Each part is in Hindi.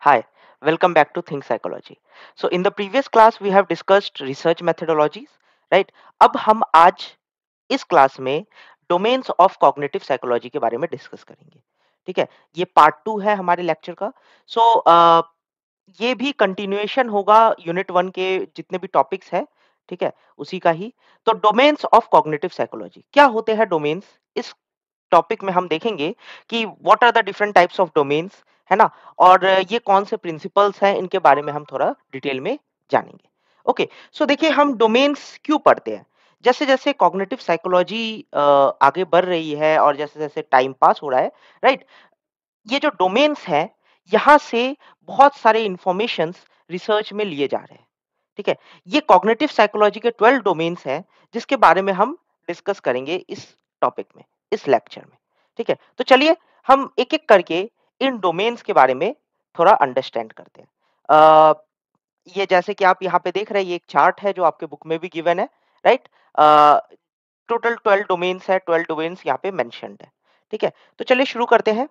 Hi, welcome back to Think Psychology. So in the previous class we have discussed research methodologies, right? अब हम आज इस क्लास में डोमेन्स ऑफ कॉग्निटिव साइकोलॉजी के बारे में डिस्कस करेंगे। ठीक है, ये पार्ट 2 है हमारे लेक्चर का। सो ये भी कंटिन्यूएशन होगा यूनिट 1 के जितने भी टॉपिक्स हैं, ठीक है, उसी का ही। तो डोमेन्स ऑफ कॉग्निटिव साइकोलॉजी क्या होते हैं डोमेन्स? इस टॉपिक में हम देखेंगे कि what are the different types of domains, है ना? और ये कौन से प्रिंसिपल्स हैं, इनके बारे में हम थोड़ा डिटेल में जानेंगे। ओके, सो देखिए हम डोमेन्स क्यों पढ़ते हैं? जैसे-जैसे कॉग्निटिव साइकोलॉजी आगे बढ़ रही है और जैसे-जैसे टाइम पास हो रहा है, राइट? ये जो डोमेन्स हैं, यहाँ से बहुत सारे इन्फॉर्मेशंस रिसर्च में लिए जा रहे हैं, ठीक है? ये कॉग्निटिव साइकोलॉजी के 12 डोमेन्स हैं, जिसके बारे में हम डिस्कस करेंगे इस टॉपिक में, इस लेक्चर में, ठीक है? तो चलिए हम एक-एक करके इन डोमेन्स के बारे में थोड़ा अंडरस्टैंड करते हैं। अ, ये जैसे कि आप यहाँ पे देख रहे हैं, ये एक चार्ट है जो आपके बुक में भी गिवन है, राइट? अ, टोटल 12 डोमेन्स है, 12 डोमेन्स यहाँ पे मेंशन्ड है, ठीक है? तो चलिए शुरू करते हैं।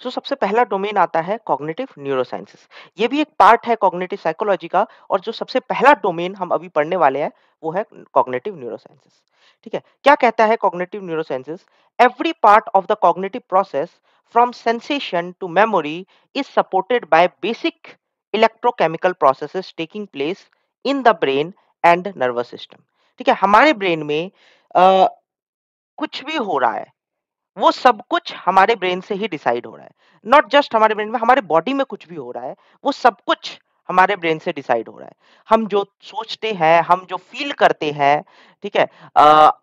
सबसे पहला डोमेन आता है कॉग्निटिव न्यूरोसाइंसेस। ये भी एक पार्ट है कॉग्निटिव साइकोलॉजी का, और जो सबसे पहला डोमेन हम अभी पढ़ने वाले हैं वो है कॉग्निटिव न्यूरोसाइंसेस। ठीक है, क्या कहता है cognitive neurosciences? Every part of the cognitive process from sensation to memory is supported by basic electrochemical processes taking place in the brain and nervous system. ठीक है, हमारे ब्रेन में अ, कुछ भी हो रहा है, वो सब कुछ हमारे ब्रेन से ही डिसाइड हो रहा है। नॉट जस्ट हमारे ब्रेन में, हमारे बॉडी में कुछ भी हो रहा है, वो सब कुछ हमारे ब्रेन से डिसाइड हो रहा है। हम जो सोचते हैं, हम जो फ़ील करते हैं, ठीक है?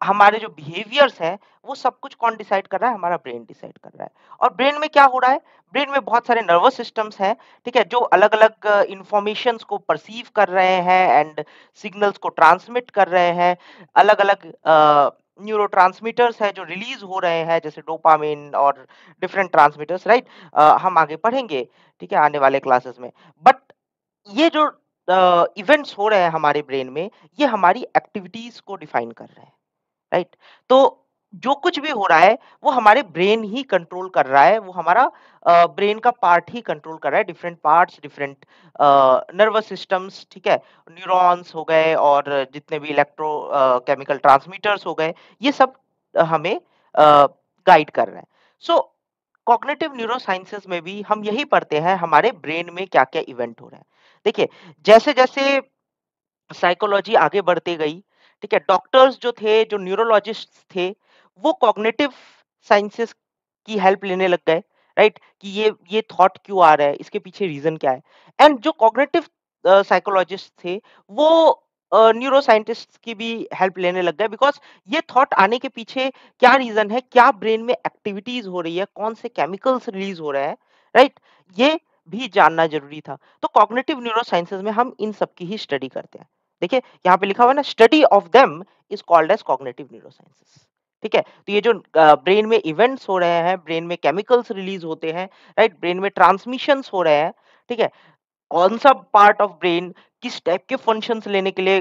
हमारे जो बिहेवियर्स हैं, वो सब कुछ कौन डिसाइड कर रहा है? हमारा ब्रेन डिसाइड कर रहा है। और ब्रेन में क्या हो रहा है? ब्रेन में बहुत सारे नर्वस सिस्टम्स हैं, ठीक है? जो अलग-अलग इन्फॉर्मेशंस को परसीव कर रहे हैं एंड सिग्नल्स को ट्रांसमिट कर रहे हैं। अलग-अलग न्यूरोट्रांसमीटर्स है जो रिलीज हो रहे हैं, जैसे डोपामिन और डिफरेंट ट्रांसमीटर्स, राइट? हम आगे पढ़ेंगे, ठीक है, आने वाले क्लासेस में। बट ये जो इवेंट्स हो रहे हैं हमारे ब्रेन में, ये हमारी एक्टिविटीज को डिफाइन कर रहे हैं, राइट? तो जो कुछ भी हो रहा है वो हमारे ब्रेन ही कंट्रोल कर रहा है, वो हमारा ब्रेन का पार्ट ही कंट्रोल कर रहा है। Different parts, different nervous systems, ठीक है, न्यूरॉन्स हो गए और जितने भी इलेक्ट्रो केमिकल ट्रांसमीटर्स हो गए, ये सब हमें गाइड कर रहे हैं। सो कॉग्निटिव न्यूरोसाइंसेस में भी हम यही पढ़ते हैं, हमारे ब्रेन में क्या क्या इवेंट हो रहे हैं। देखिए, जैसे जैसे साइकोलॉजी आगे बढ़ती गई, ठीक है? डॉक्टर्स जो थे, जो न्यूरोलॉजिस्ट्स थे, वो कॉग्निटिव साइंसेस की हेल्प लेने लग गए, राइट? कि ये थॉट क्यों आ रहा है, इसके पीछे रीज़न क्या है? एंड जो कॉग्निटिव साइकोलॉजिस्ट थे, वो न्यूरो साइंटिस्ट्स की भी हेल्प लेने लग गए, बिकॉज़ ये थॉट आने के पीछे क्या रीज़न है, क्या ब्रेन में एक्टिविटीज़ हो रही है, कौन से केमिकल्स रिलीज़ हो रहे हैं, राइट? ये भी जानना ज़रूरी था। तो कॉग्निटिव न्यूरो साइंसेस में हम इन सब की ही स्टडी करते हैं। देखिए, यहाँ पे लिखा हुआ है ना, study of them is called as cognitive neurosciences. ठीक है, तो ये जो ब्रेन में इवेंट्स हो रहे हैं, ब्रेन में केमिकल्स रिलीज होते हैं, राइट? ब्रेन में ट्रांसमिशंस हो रहे हैं, ठीक है? कौन सा पार्ट ऑफ ब्रेन किस टाइप के फंक्शंस लेने के लिए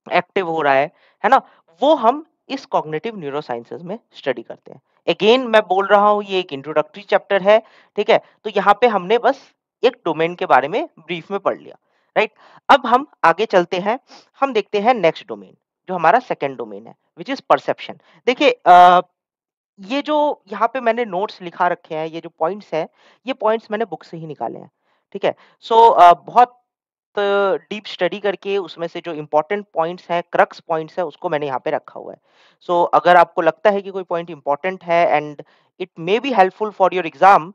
एक्टिव हो रहा है ना? वो हम इस कॉग्निटिव न्यूरोसाइंसेस में स्टडी करते हैं। अगेन मैं बोल रहा हूँ, ये एक इंट्रोडक्टरी चैप्टर है, ठीक है? तो यहाँ पे हमने बस एक डोमेन के बारे में ब्रीफ में पढ़ लिया, राइट? अब हम आगे चलते हैं, हम देखते हैं नेक्स्ट डोमेन, जो हमारा सेकंड डोमेन है, व्हिच इज परसेप्शन। देखिए, ये जो यहाँ पे मैंने नोट्स लिखा रखे हैं, ये जो पॉइंट्स हैं, ये पॉइंट्स मैंने बुक से ही निकाले हैं, ठीक है? बहुत डीप स्टडी करके उसमें से जो इम्पोर्टेंट पॉइंट्स हैं, क्रक्स पॉइंट्स हैं, उसको मैंने यहाँ पे रखा हुआ है। अगर आपको लगता है कि कोई पॉइंट इम्पोर्टेंट है and it may be helpful for your exam,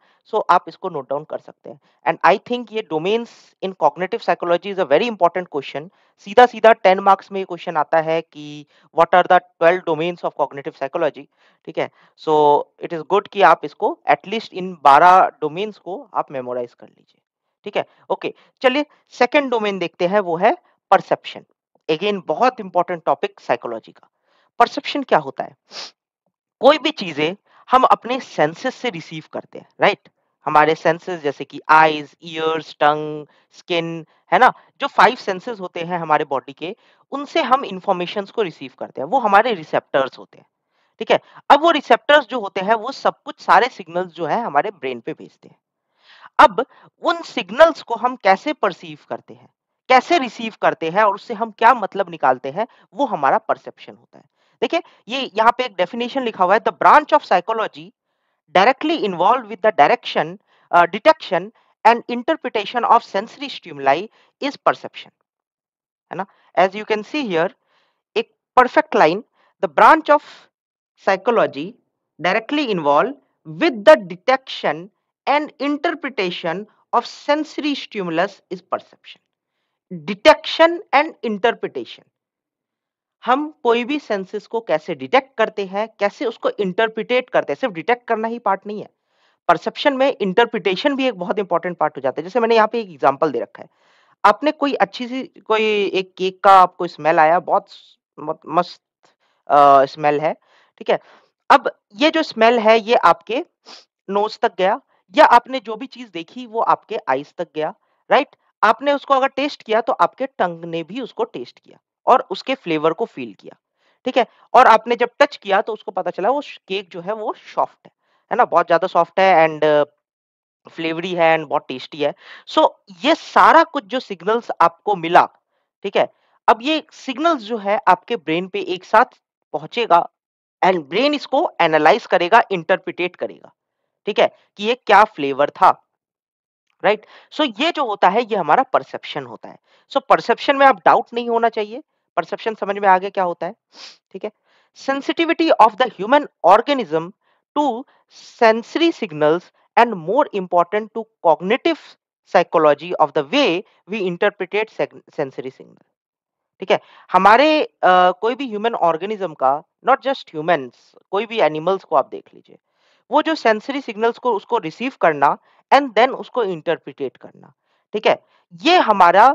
आप इसको नोट डाउन कर सकते हैं। एंड आई थिंक ये domains in cognitive psychology is a very important question. सीधा-सीधा 10 मार्क्स में ये क्वेश्चन आता है कि what are the 12 domains of cognitive psychology, ठीक है? सो इट इज़ गुड कि आप इसको एटलीस्ट इन 12 डोमेन्स को आप मेमोराइज़ कर लीजिए, ठीक है? ओके, चलिए सेकंड डोमेन देखते हैं, वो है परसेप्शन। अगेन बहुत इंपॉर्टेंट टॉपिक साइकोलॉजी का। परसेप्शन क्या होता है? कोई भी चीजें हम अपने सेंसेस से रिसीव करते हैं, राइट? हमारे सेंसेस जैसे कि आईज, ईयर्स, टंग, स्किन, है ना? जो 5 सेंसेस होते हैं हमारे बॉडी के, उनसे हम इंफॉर्मेशंस को रिसीव करते हैं। वो हमारे रिसेप्टर्स होते हैं, ठीक है? अब वो रिसेप्टर्स जो होते हैं, वो सब कुछ सारे सिग्नल्स जो है हमारे ब्रेन पे भेजते हैं। अब उन सिग्नल्स को हम कैसे परसीव करते हैं, कैसे रिसीव करते हैं और उससे हम क्या मतलब निकालते हैं, वो हमारा परसेप्शन होता है। देखिए, ये यहाँ पे एक डेफिनेशन लिखा हुआ है, the branch of psychology directly involved with the detection and interpretation of sensory stimuli is perception, है ना? As you can see here, a perfect line, the branch of psychology directly involved with the detection and interpretation of sensory stimulus is perception. Detection and interpretation, हम कोई भी सेंसेस को कैसे डिटेक्ट करते हैं, कैसे उसको इंटरप्रिटेट करते हैं, सिर्फ डिटेक्ट करना ही पार्ट नहीं है। परसेप्शन में इंटरप्रिटेशन भी एक बहुत इंपॉर्टेंट पार्ट हो जाता है। जैसे मैंने यहाँ पे एक एग्जांपल दे रखा है। आपने कोई अच्छी-सी कोई एक केक का आपको स्मेल आया, बहुत मस्त स्मेल है, ठीक है? अब ये जो स्मेल है ये आपके नोज़ तक गया या आपने जो भी चीज़ देखी वो आपके आईज़ तक गया, राइट? आपने उसको अगर टेस्ट किया तो आपके टंग ने भी उसको टेस्ट किया और उसके फ्लेवर को फ़ील किया, ठीक है? और आपने जब टच किया तो उसको पता चला वो केक जो है वो सॉफ्ट है ना? बहुत ज़्यादा सॉफ्ट है एंड फ्लेवरी है एंड बहुत टेस्टी है। सो ये सारा कुछ जो सिग्नल्स आपको मिला, ठीक है? अब ये सिग्नल्स जो है आपके ब्रेन पे एक साथ पहुँचेगा एंड ब्रेन इसको एनालाइज़ करेगा, इंटरप्रिटेट करेगा, ठीक है? कि ये क्या फ्लेवर था, राइट? सो ये जो होता है ये हमारा परसेप्शन होता है। सो परसेप्शन में आप डाउट नहीं होना चाहिए, परसेप्शन समझ में आ गया क्या होता है, ठीक है? Sensitivity of the human organism to sensory signals and more important to cognitive psychology of the way we interpret sensory signal, ठीक है? हमारे कोई भी ह्यूमन ऑर्गेनिज्म का, नॉट जस्ट ह्यूमन्स, कोई भी एनिमल्स को आप देख लीजिए, वो जो सेंसरी सिग्नल्स को उसको रिसीव करना एंड देन उसको इंटरप्रिटेट करना, ठीक है? ये हमारा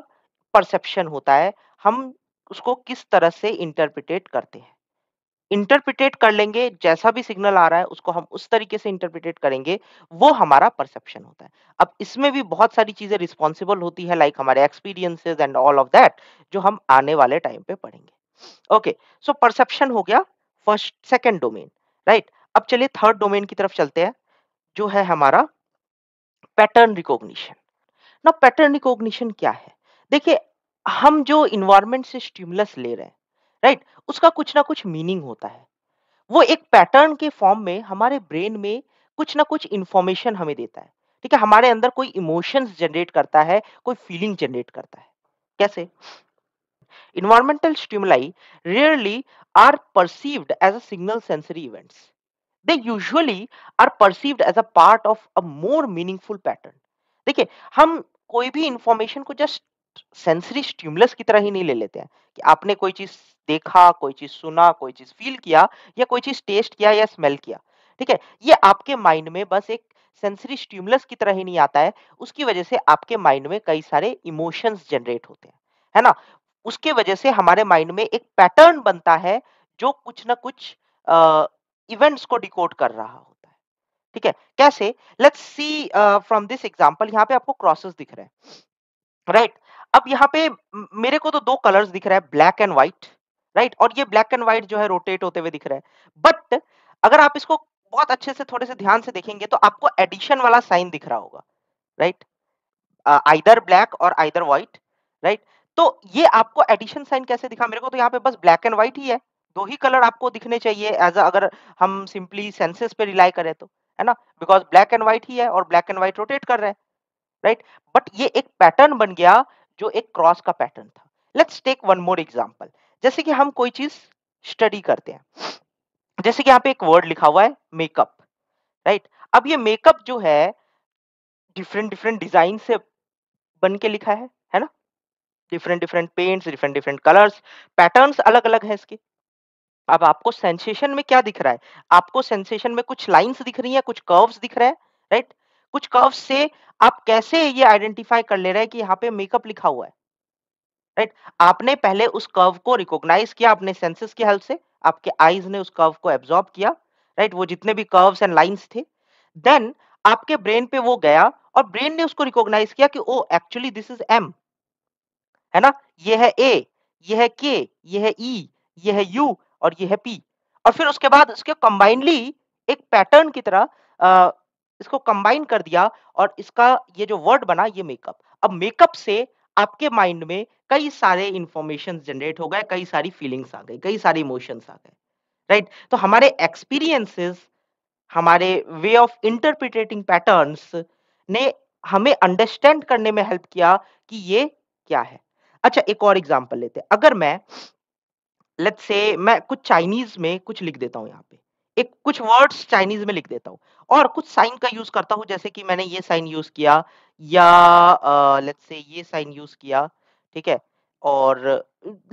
परसेप्शन होता है। हम उसको किस तरह से इंटरप्रिटेट करते हैं। इंटरप्रिटेट कर लेंगे, जैसा भी सिग्नल आ रहा है उसको हम उस तरीके से इंटरप्रिटेट करेंगे, वो हमारा परसेप्शन होता है। अब इसमें भी बहुत सारी चीज़ें रिस्पॉन्सिबल होती है, लाइक हमारे experiences and all of that, जो हम आने वाले टाइम पे पढ़ेंगे। ओके, सो परसेप्शन हो गया फर्स्ट सेकंड डोमेन, राइट? अब चलिए थर्ड डोमेन की तरफ चलते हैं, जो है हमारा पैटर्न रिकॉग्निशन। ना पैटर्न रिकॉग्निशन क्या है? देखिए, हम जो एनवायरनमेंट से स्टिमुलस ले रहे हैं, राइट? उसका कुछ ना कुछ मीनिंग होता है। वो एक पैटर्न के फॉर्म में हमारे ब्रेन में कुछ ना कुछ इंफॉर्मेशन हमें देता है, ठीक है? हमारे अंदर कोई इमोशंस जनरेट करता है, कोई फीलिंग जनरेट करता है। कैसे? Environmental stimuli rarely are perceived as a signal sensory events. They usually are perceived as a part of a more meaningful pattern. देखिए, हम कोई भी इंफॉर्मेशन को जस्ट सेंसरी स्टिमुलस की तरह ही नहीं ले लेते हैं कि आपने कोई चीज देखा, कोई चीज सुना, कोई चीज फील किया या कोई चीज टेस्ट किया या स्मेल किया, ठीक है? ये आपके माइंड में बस एक सेंसरी स्टिमुलस की तरह ही नहीं आता है, उसकी वजह से आपके माइंड में कई सारे इमोशंस जनरेट होते हैं, है ना? उसके वजह से हमारे माइंड में एक पैटर्न बनता है जो कुछ ना कुछ इवेंट्स को डिकोड कर रहा होता है, ठीक है? कैसे? Let's see from this example, यहाँ पे आपको क्रॉसेस दिख रहे हैं, राइट? अब यहाँ पे मेरे को तो दो कलर्स दिख रहा है, ब्लैक एंड व्हाइट, राइट? और ये ब्लैक एंड व्हाइट जो है रोटेट होते हुए दिख रहा है, बट अगर आप इसको बहुत अच्छे से थोड़े से ध्यान से देखेंगे तो आपको एडिशन वाला साइन दिख रहा होगा, राइट? आइदर ब्लैक और आइदर व्हाइट, राइट? तो ये आपको एडिशन साइन कैसे दिखा? मेरे को तो यहाँ पे बस ब्लैक एंड व्हाइट ही है। 2 ही कलर आपको दिखने चाहिए एज़ अगर हम सिंपली सेंसेस पे रिलाई करें तो, है ना? बिकॉज़ ब्लैक एंड व्हाइट ही है और ब्लैक एंड व्हाइट रोटेट कर रहे हैं, राइट? बट ये एक पैटर्न बन गया जो एक क्रॉस का पैटर्न था। Let's take one more example. जैसे कि हम कोई चीज़ स्टडी करते हैं। जैसे कि यहाँ पे एक वर्ड लिखा हुआ है मेकअप, राइट? अब ये मेकअप जो है डिफरेंट डिफरेंट डिज़ाइन से बन के लिखा है ना? Different different paints, different different colours, patterns अलग-अलग है इसके। अब आपको सेंसेशन में क्या दिख रहा है? आपको सेंसेशन में कुछ लाइन्स दिख रही हैं, कुछ कर्व्स दिख रहे हैं, राइट? कुछ कर्व्स से आप कैसे ये आइडेंटिफाई कर ले रहे हैं कि यहाँ पे मेकअप लिखा हुआ है, राइट? आपने पहले उस कर्व को रिकॉग्नाइज किया अपने सेंसेस की हेल्प से, आपके आईज ने उस कर्व को एब्जॉर्ब किया, राइट? वो जितने भी कर्व्स एंड लाइन्स थे, देन आपके ब्रेन पे वो गया और ब्रेन ने उसको रिकॉग्नाइज किया कि ओह एक्चुअली दिस इज एम, है ना? ये है ए, ये है के, ये है ई, ये है यू और ये है पी। और फिर उसके बाद उसके कंबाइनली एक पैटर्न की तरह इसको कंबाइन कर दिया और इसका ये जो वर्ड बना ये मेकअप। अब मेकअप से आपके माइंड में कई सारे इन्फॉर्मेशंस जनरेट हो गए, कई सारी फीलिंग्स आ गई, कई सारे इमोशंस आ गए, राइट? तो हमारे एक्सपीरियंसेस, हमारे वे ऑफ इंटरप्रिटेटिंग पैटर्न्स ने हमें अंडरस्टैंड करने में हेल्प किया कि ये क्या है। अच्छा, एक और एग्जांपल लेते हैं। अगर मैं लेट्स से मैं कुछ चाइनीज में कुछ लिख देता हूँ यहाँ पे, एक कुछ वर्ड्स चाइनीज में लिख देता हूँ और कुछ साइन का यूज करता हूँ, जैसे कि मैंने ये साइन यूज किया या लेट्स से ये साइन यूज किया, ठीक है? और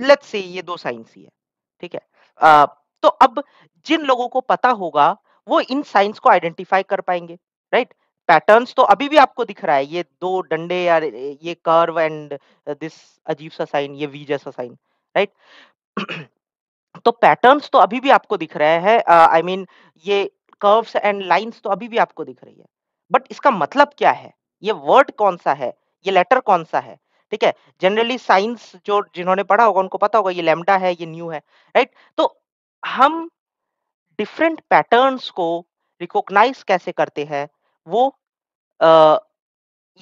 लेट्स से ये दो साइंस ही है, ठीक है? अ, तो अब जिन लोगों को पता होगा वो इन साइंस को आइडेंटिफाई कर पाएंगे, राइट? पैटर्न्स तो अभी भी आपको दिख रहा है, ये दो डंडे या ये कर्व एंड दिस अजीब सा साइन, ये वी जैसा साइन, राइट? तो पैटर्न्स तो अभी भी आपको दिख रहे हैं, आई मीन ये कर्व्स एंड लाइंस तो अभी भी आपको दिख रही है, बट इसका मतलब क्या है? ये वर्ड कौन सा है? ये लेटर कौन सा है? ठीक है? जनरली साइंस जो जिन्होंने पढ़ा होगा उनको पता होगा ये लैम्डा है, ये न्यू है, राइट? तो हम डिफरेंट पैटर्न्स को रिकॉग्नाइज कैसे करते हैं, वो अ,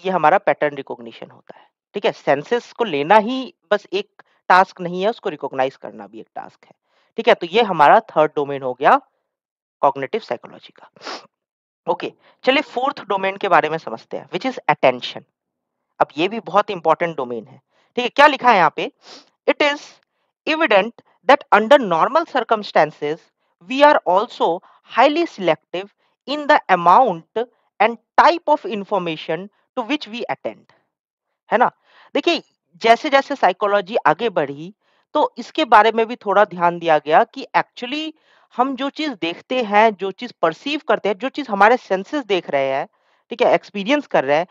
ये हमारा पैटर्न रिकॉग्निशन होता है। ठीक है? सेंसेस को लेना ही बस एक टास्क नहीं है, उसको रिकॉग्नाइज करना भी एक टास्क है। ठीक है? तो ये हमारा थर्ड डोमेन हो गया कॉग्निटिव साइकोलॉजी का। ओके, चलिए फोर्थ डोमेन के बारे में समझते हैं, व्हिच इज अटेंशन। अब ये भी बहुत इंपॉर्टेंट डोमेन है। ठीक है? क्या लिखा है यहाँ पे? It is evident that under normal circumstances we are also highly selective in the amount and type of information to which we attend, है ना? देखिए, जैसे-जैसे साइकोलॉजी आगे बढ़ी, तो इसके बारे में भी थोड़ा ध्यान दिया गया कि एक्चुअली हम जो चीज़ देखते हैं, जो चीज़ पर्सीव करते हैं, जो चीज़ हमारे सेंसेस देख रहे हैं, ठीक है, एक्सपीरियंस कर रहे हैं,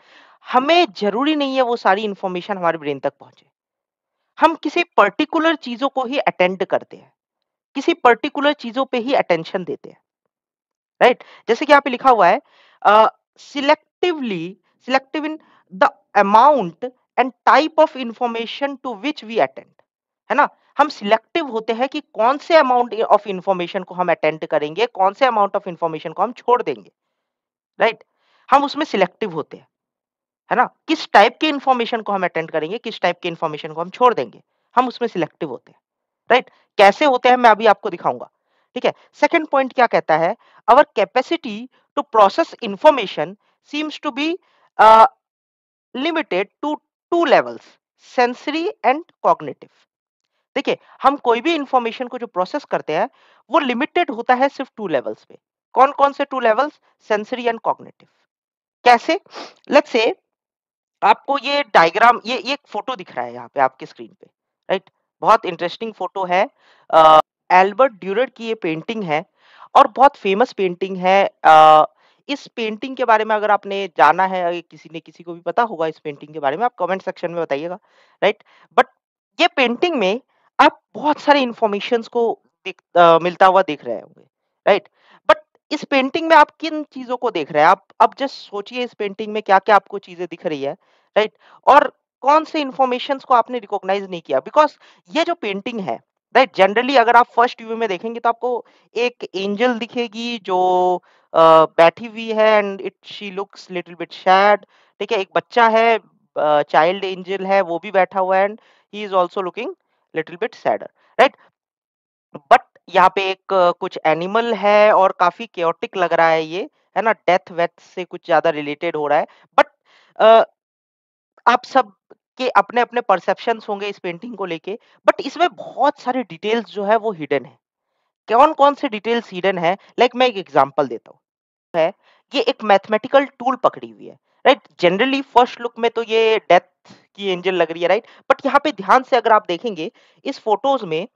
हमें ज़रूरी नहीं है वो सारी इन्फॉर्मेशन हमारे ब्रेन तक पहुँचे। हम किसी पर्टिकुलर चीज़ों को ही अटेंड करते हैं, किसी पर्टिकुलर चीज़ों पे ही अटेंशन देते हैं। राइट? जैसे कि यहाँ पे लिखा हुआ है selectively selective in the amount and type of information to which we attend, है ना? हम सिलेक्टिव होते हैं कि कौन से अमाउंट ऑफ इंफॉर्मेशन को हम अटेंड करेंगे, कौन से अमाउंट ऑफ इंफॉर्मेशन को हम छोड़ देंगे, राइट? हम उसमें सिलेक्टिव होते हैं, है ना? किस टाइप के इंफॉर्मेशन को हम अटेंड करेंगे, किस टाइप के इंफॉर्मेशन को हम छोड़ देंगे, हम उसमें सिलेक्टिव होते हैं, राइट? कैसे होते हैं मैं अभी आपको दिखाऊंगा। ठीक है? सेकंड पॉइंट क्या कहता है? Our capacity to process information seems to be limited to two levels, sensory and cognitive. देखिए, हम कोई भी इंफॉर्मेशन को जो प्रोसेस करते हैं वो लिमिटेड होता है सिर्फ टू लेवल्स पे। कौन कौन से to levels? Sensory and cognitive. कैसे? लेट्स से आपको ये डायग्राम, ये एक फोटो दिख रहा है यहाँ पे आपके स्क्रीन पे, राइट? बहुत इंटरेस्टिंग फोटो है। एल्बर्ट ड्यूरर की ये पेंटिंग है और बहुत फेमस पेंटिंग है। इस पेंटिंग के बारे में अगर आपने जाना है, अगर किसी ने किसी को भी पता होगा इस पेंटिंग के बारे में, आप कमेंट सेक्शन में बताइएगा, राइट? बट ये पेंटिंग में आप बहुत सारे इंफॉर्मेशंस को मिलता हुआ देख रहे होंगे, राइट? बट इस पेंटिंग में आप किन चीजों को देख रहे हैं? आप अब जस्ट सोचिए इस पेंटिंग में क्या क्या आपको चीजें दिख रही है, राइट? और कौन से इंफॉर्मेशंस को आपने रिकॉग्नाइज नहीं किया, बिकॉज ये जो पेंटिंग है, राइट, जनरली अगर आप फर्स्ट व्यू में देखेंगे तो आपको एक एंजल दिखेगी जो बैठी हुई है and it she looks little bit sad. ठीक है? एक बच्चा है, चाइल्ड एंजल है, वो भी बैठा हुआ है and he is also looking little bit sadder, right? But यहाँ पे एक कुछ एनिमल है और काफी केओटिक लग रहा है ये, है ना? डेथ वेथ से कुछ ज्यादा रिलेटेड हो रहा है। बट आप सब के अपने-अपने परसेप्शंस होंगे इस पेंटिंग को लेके, बट इसमें बहुत सारे डिटेल्स जो है वो हिडन है। कौन-कौन से डिटेल्स हिडन है? लाइक मैं एक एग्जांपल देता हूँ, है, ये एक मैथमेटिकल टूल पकड़ी हुई है, राइट? जनरली फर्स्ट लुक में तो ये डेथ की एंजल लग रही है, राइट? बट यहाँ पे ध्यान से अगर आप देखेंगे, इस फोटोज में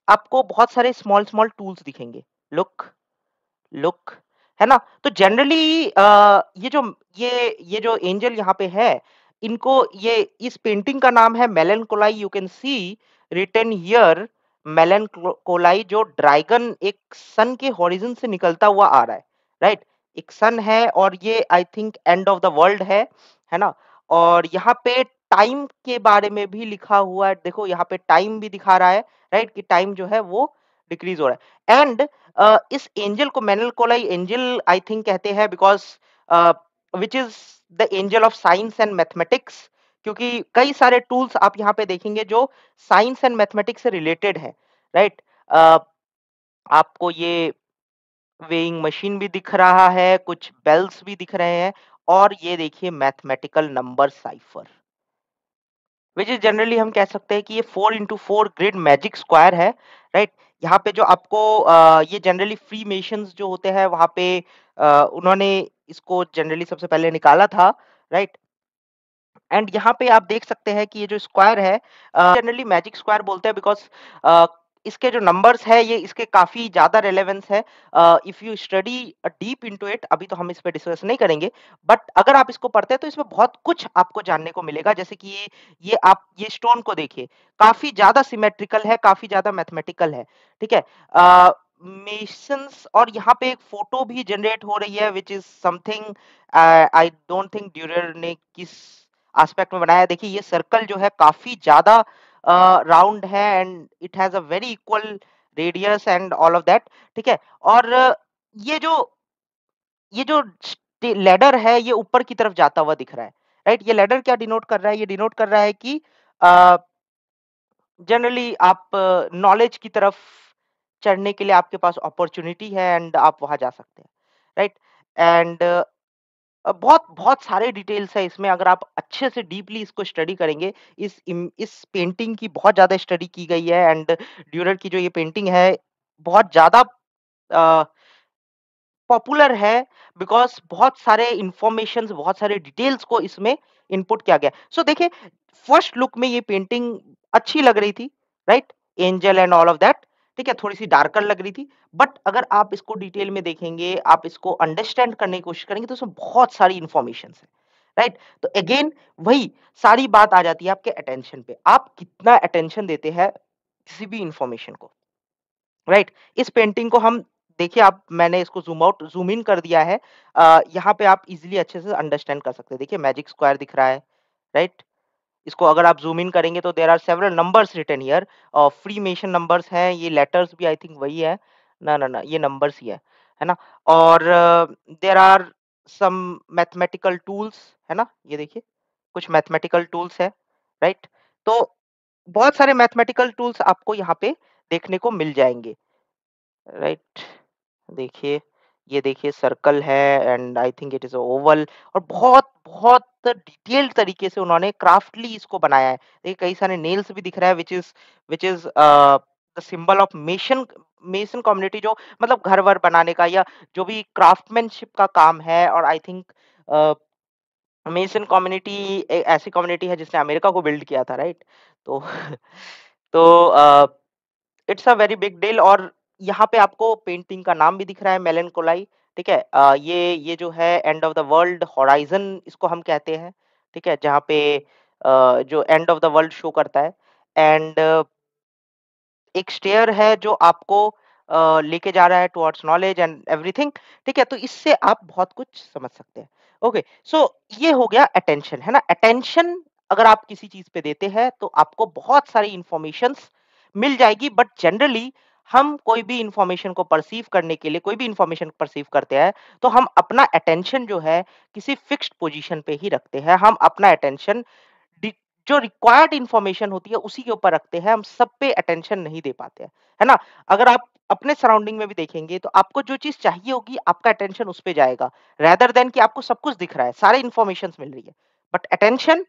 आपको बहुत सारे स्मॉल-स्मॉल टूल्स दिखेंगे। लुक, लुक, है ना? तो जनरली ये जो एंजल यहाँ पे है, इनको ये इस पेंटिंग का नाम है Melencolia. You can see written here Melencolia, जो ड्रैगन एक सन के हॉरिज़न से निकलता हुआ आ रहा है, राइट? एक सन है और ये I think end of the world है ना? और यहाँ पे टाइम के बारे में भी लिखा हुआ है। देखो यहाँ पे टाइम भी दिखा रहा है, राइट? कि टाइम जो है वो डिक्रीज़ हो रहा है। एंड इस एंजल को मेलानकोलाई एंजल आई थिंक कहते हैं because which is the angel of science and mathematics, क्योंकि कई सारे टूल्स आप यहाँ पे देखेंगे जो साइंस एंड मैथमेटिक्स से रिलेटेड है, राइट? अ, आपको ये वेइंग मशीन भी दिख रहा है, कुछ बेल्स भी दिख रहे हैं, और ये देखिए mathematical number cipher, which is generally हम कह सकते हैं कि ये 4 इंटू 4 ग्रिड मैजिक स्क्वायर है, राइट? यहाँ पे जो आपको ये जनरली फ्रीमेसन्स जो होते हैं वहाँ पे उन्होंने इसको जनरली सबसे पहले निकाला था, राइट? एंड यहाँ पे आप देख सकते हैं कि ये जो स्क्वायर है, जनरली मैजिक स्क्वायर बोलते हैं बिकॉज़ इसके जो नंबर्स है ये इसके काफ़ी ज़्यादा रेलेवेंस है। If you study deep into it, अभी तो हम इस पे डिस्कस नहीं करेंगे, बट अगर आप इसको पढ़ते हैं तो इसमें बहुत कुछ आपको जानने को मिलेगा। जैसे कि ये आप ये स्टोन को देखिए, काफ़ी ज़्यादा सिमेट्रिकल है, काफ़ी ज़्यादा मैथमेटिकल है, ठीक है? मेसन्स, और यहाँ पे एक फोटो भी जनरेट हो रही है which is something I don't think Dürer ने किस एस्पेक्ट में बनाया है। देखिए ये सर्कल जो है काफ़ी ज़्यादा राउंड है and it has a very equal radius and all of that, ठीक है? और ये जो लैडर है ये ऊपर की तरफ जाता हुआ दिख रहा है, राइट? ये लैडर क्या डिनोट कर रहा है? ये डिनोट कर रहा है कि अ, जनरली आप नॉलेज की तरफ चढ़ने के लिए आपके पास अपॉर्च्युनिटी है एंड आप वहाँ जा सकते हैं, राइट? एंड बहुत बहुत सारे डिटेल्स है इसमें, अगर आप अच्छे से डीपली इसको स्टडी करेंगे। इस पेंटिंग की बहुत ज़्यादा स्टडी की गई है एंड ड्यूरर की जो ये पेंटिंग है बहुत ज़्यादा पॉपुलर है बिकॉज़ बहुत सारे इन्फॉर्मेशंस, बहुत सारे डिटेल्स को इसमें इनपुट किया गया है। सो देखिए, फर्स्ट लुक में ये पेंटिंग अच्छी लग रही थी, right? Angel and all of that, ठीक है? थोड़ी-सी डार्कर लग रही थी, बट अगर आप इसको डिटेल में देखेंगे, आप इसको अंडरस्टैंड करने की कोशिश करेंगे, तो उसमें बहुत सारी इन्फॉर्मेशंस है, राइट? तो अगेन वही सारी बात आ जाती है आपके अटेंशन पे। आप कितना अटेंशन देते हैं किसी भी इन्फॉर्मेशन को। राइट? इस पेंटिंग को हम देखिए, आप मैंने इसको ज़ूम इन कर दिया है। यहाँ पे आप इज़िली अच्छे से अंडरस्टैंड कर सकते हैं। देखिए मैजिक स्क्वायर दिख रहा है, राइट? इसको अगर आप ज़ूम इन करेंगे तो there are several numbers written here, freemason numbers हैं, ये लेटर्स भी आई थिंक वही है। ना, ये नंबर्स ही है ना? और there are some mathematical tools, है ना? ये देखिए, कुछ मैथमेटिकल टूल्स है, राइट? तो बहुत सारे मैथमेटिकल टूल्स आपको यहाँ पे देखने को मिल जाएँगे। राइट, देखिए, ये देखिए सर्कल है and I think it is Oval, और बहुत बहुत डिटेल्ड तरीके से उन्होंने क्राफ्टली इसको बनाया है। देखिए कई सारे नेल्स भी दिख रहा है which is the symbol of mason mason community, जो मतलब घर वर बनाने का या जो भी क्राफ्टमैनशिप का काम है। और आई थिंक मेसन कम्युनिटी ऐसी कम्युनिटी है जिसने अमेरिका को बिल्ड किया था, राइट? तो तो it's a very big deal. और यहाँ पे आपको पेंटिंग का नाम भी दिख रहा है, मेलनकोलाई, ठीक है? ये जो है end of the world horizon इसको हम कहते हैं, ठीक है? जहाँ पे जो end of the world show करता है। एंड एक स्टेयर है जो आपको लेके जा रहा है टुवर्ड्स नॉलेज एंड एवरीथिंग, ठीक है? तो इससे आप बहुत कुछ समझ सकते हैं। ओके, सो ये हो गया अटेंशन, है ना? अटेंशन अगर आप किसी चीज पे देते हैं तो आपको बहुत सारी इंफॉर्मेशंस मिल जाएगी, बट जनरली हम कोई भी इंफॉर्मेशन को परसीव करने के लिए, कोई भी इंफॉर्मेशन परसीव करते हैं, तो हम अपना अटेंशन जो है किसी फिक्स्ड पोजीशन पे ही रखते हैं। हम अपना अटेंशन डि जो रिक्वायर्ड इन्फॉर्मेशन होती है उसी के ऊपर रखते हैं, हम सब पे अटेंशन नहीं दे पाते हैं, है ना? अगर आप अपने सराउंडिंग में भी देखेंगे तो आपको जो चीज़ चाहिए होगी आपका अटेंशन उस पे जाएगा, रेदर देन कि आपको सब कुछ दिख रहा है, सारे इन्फॉर्मेशंस मिल रही है, बट अटेंशन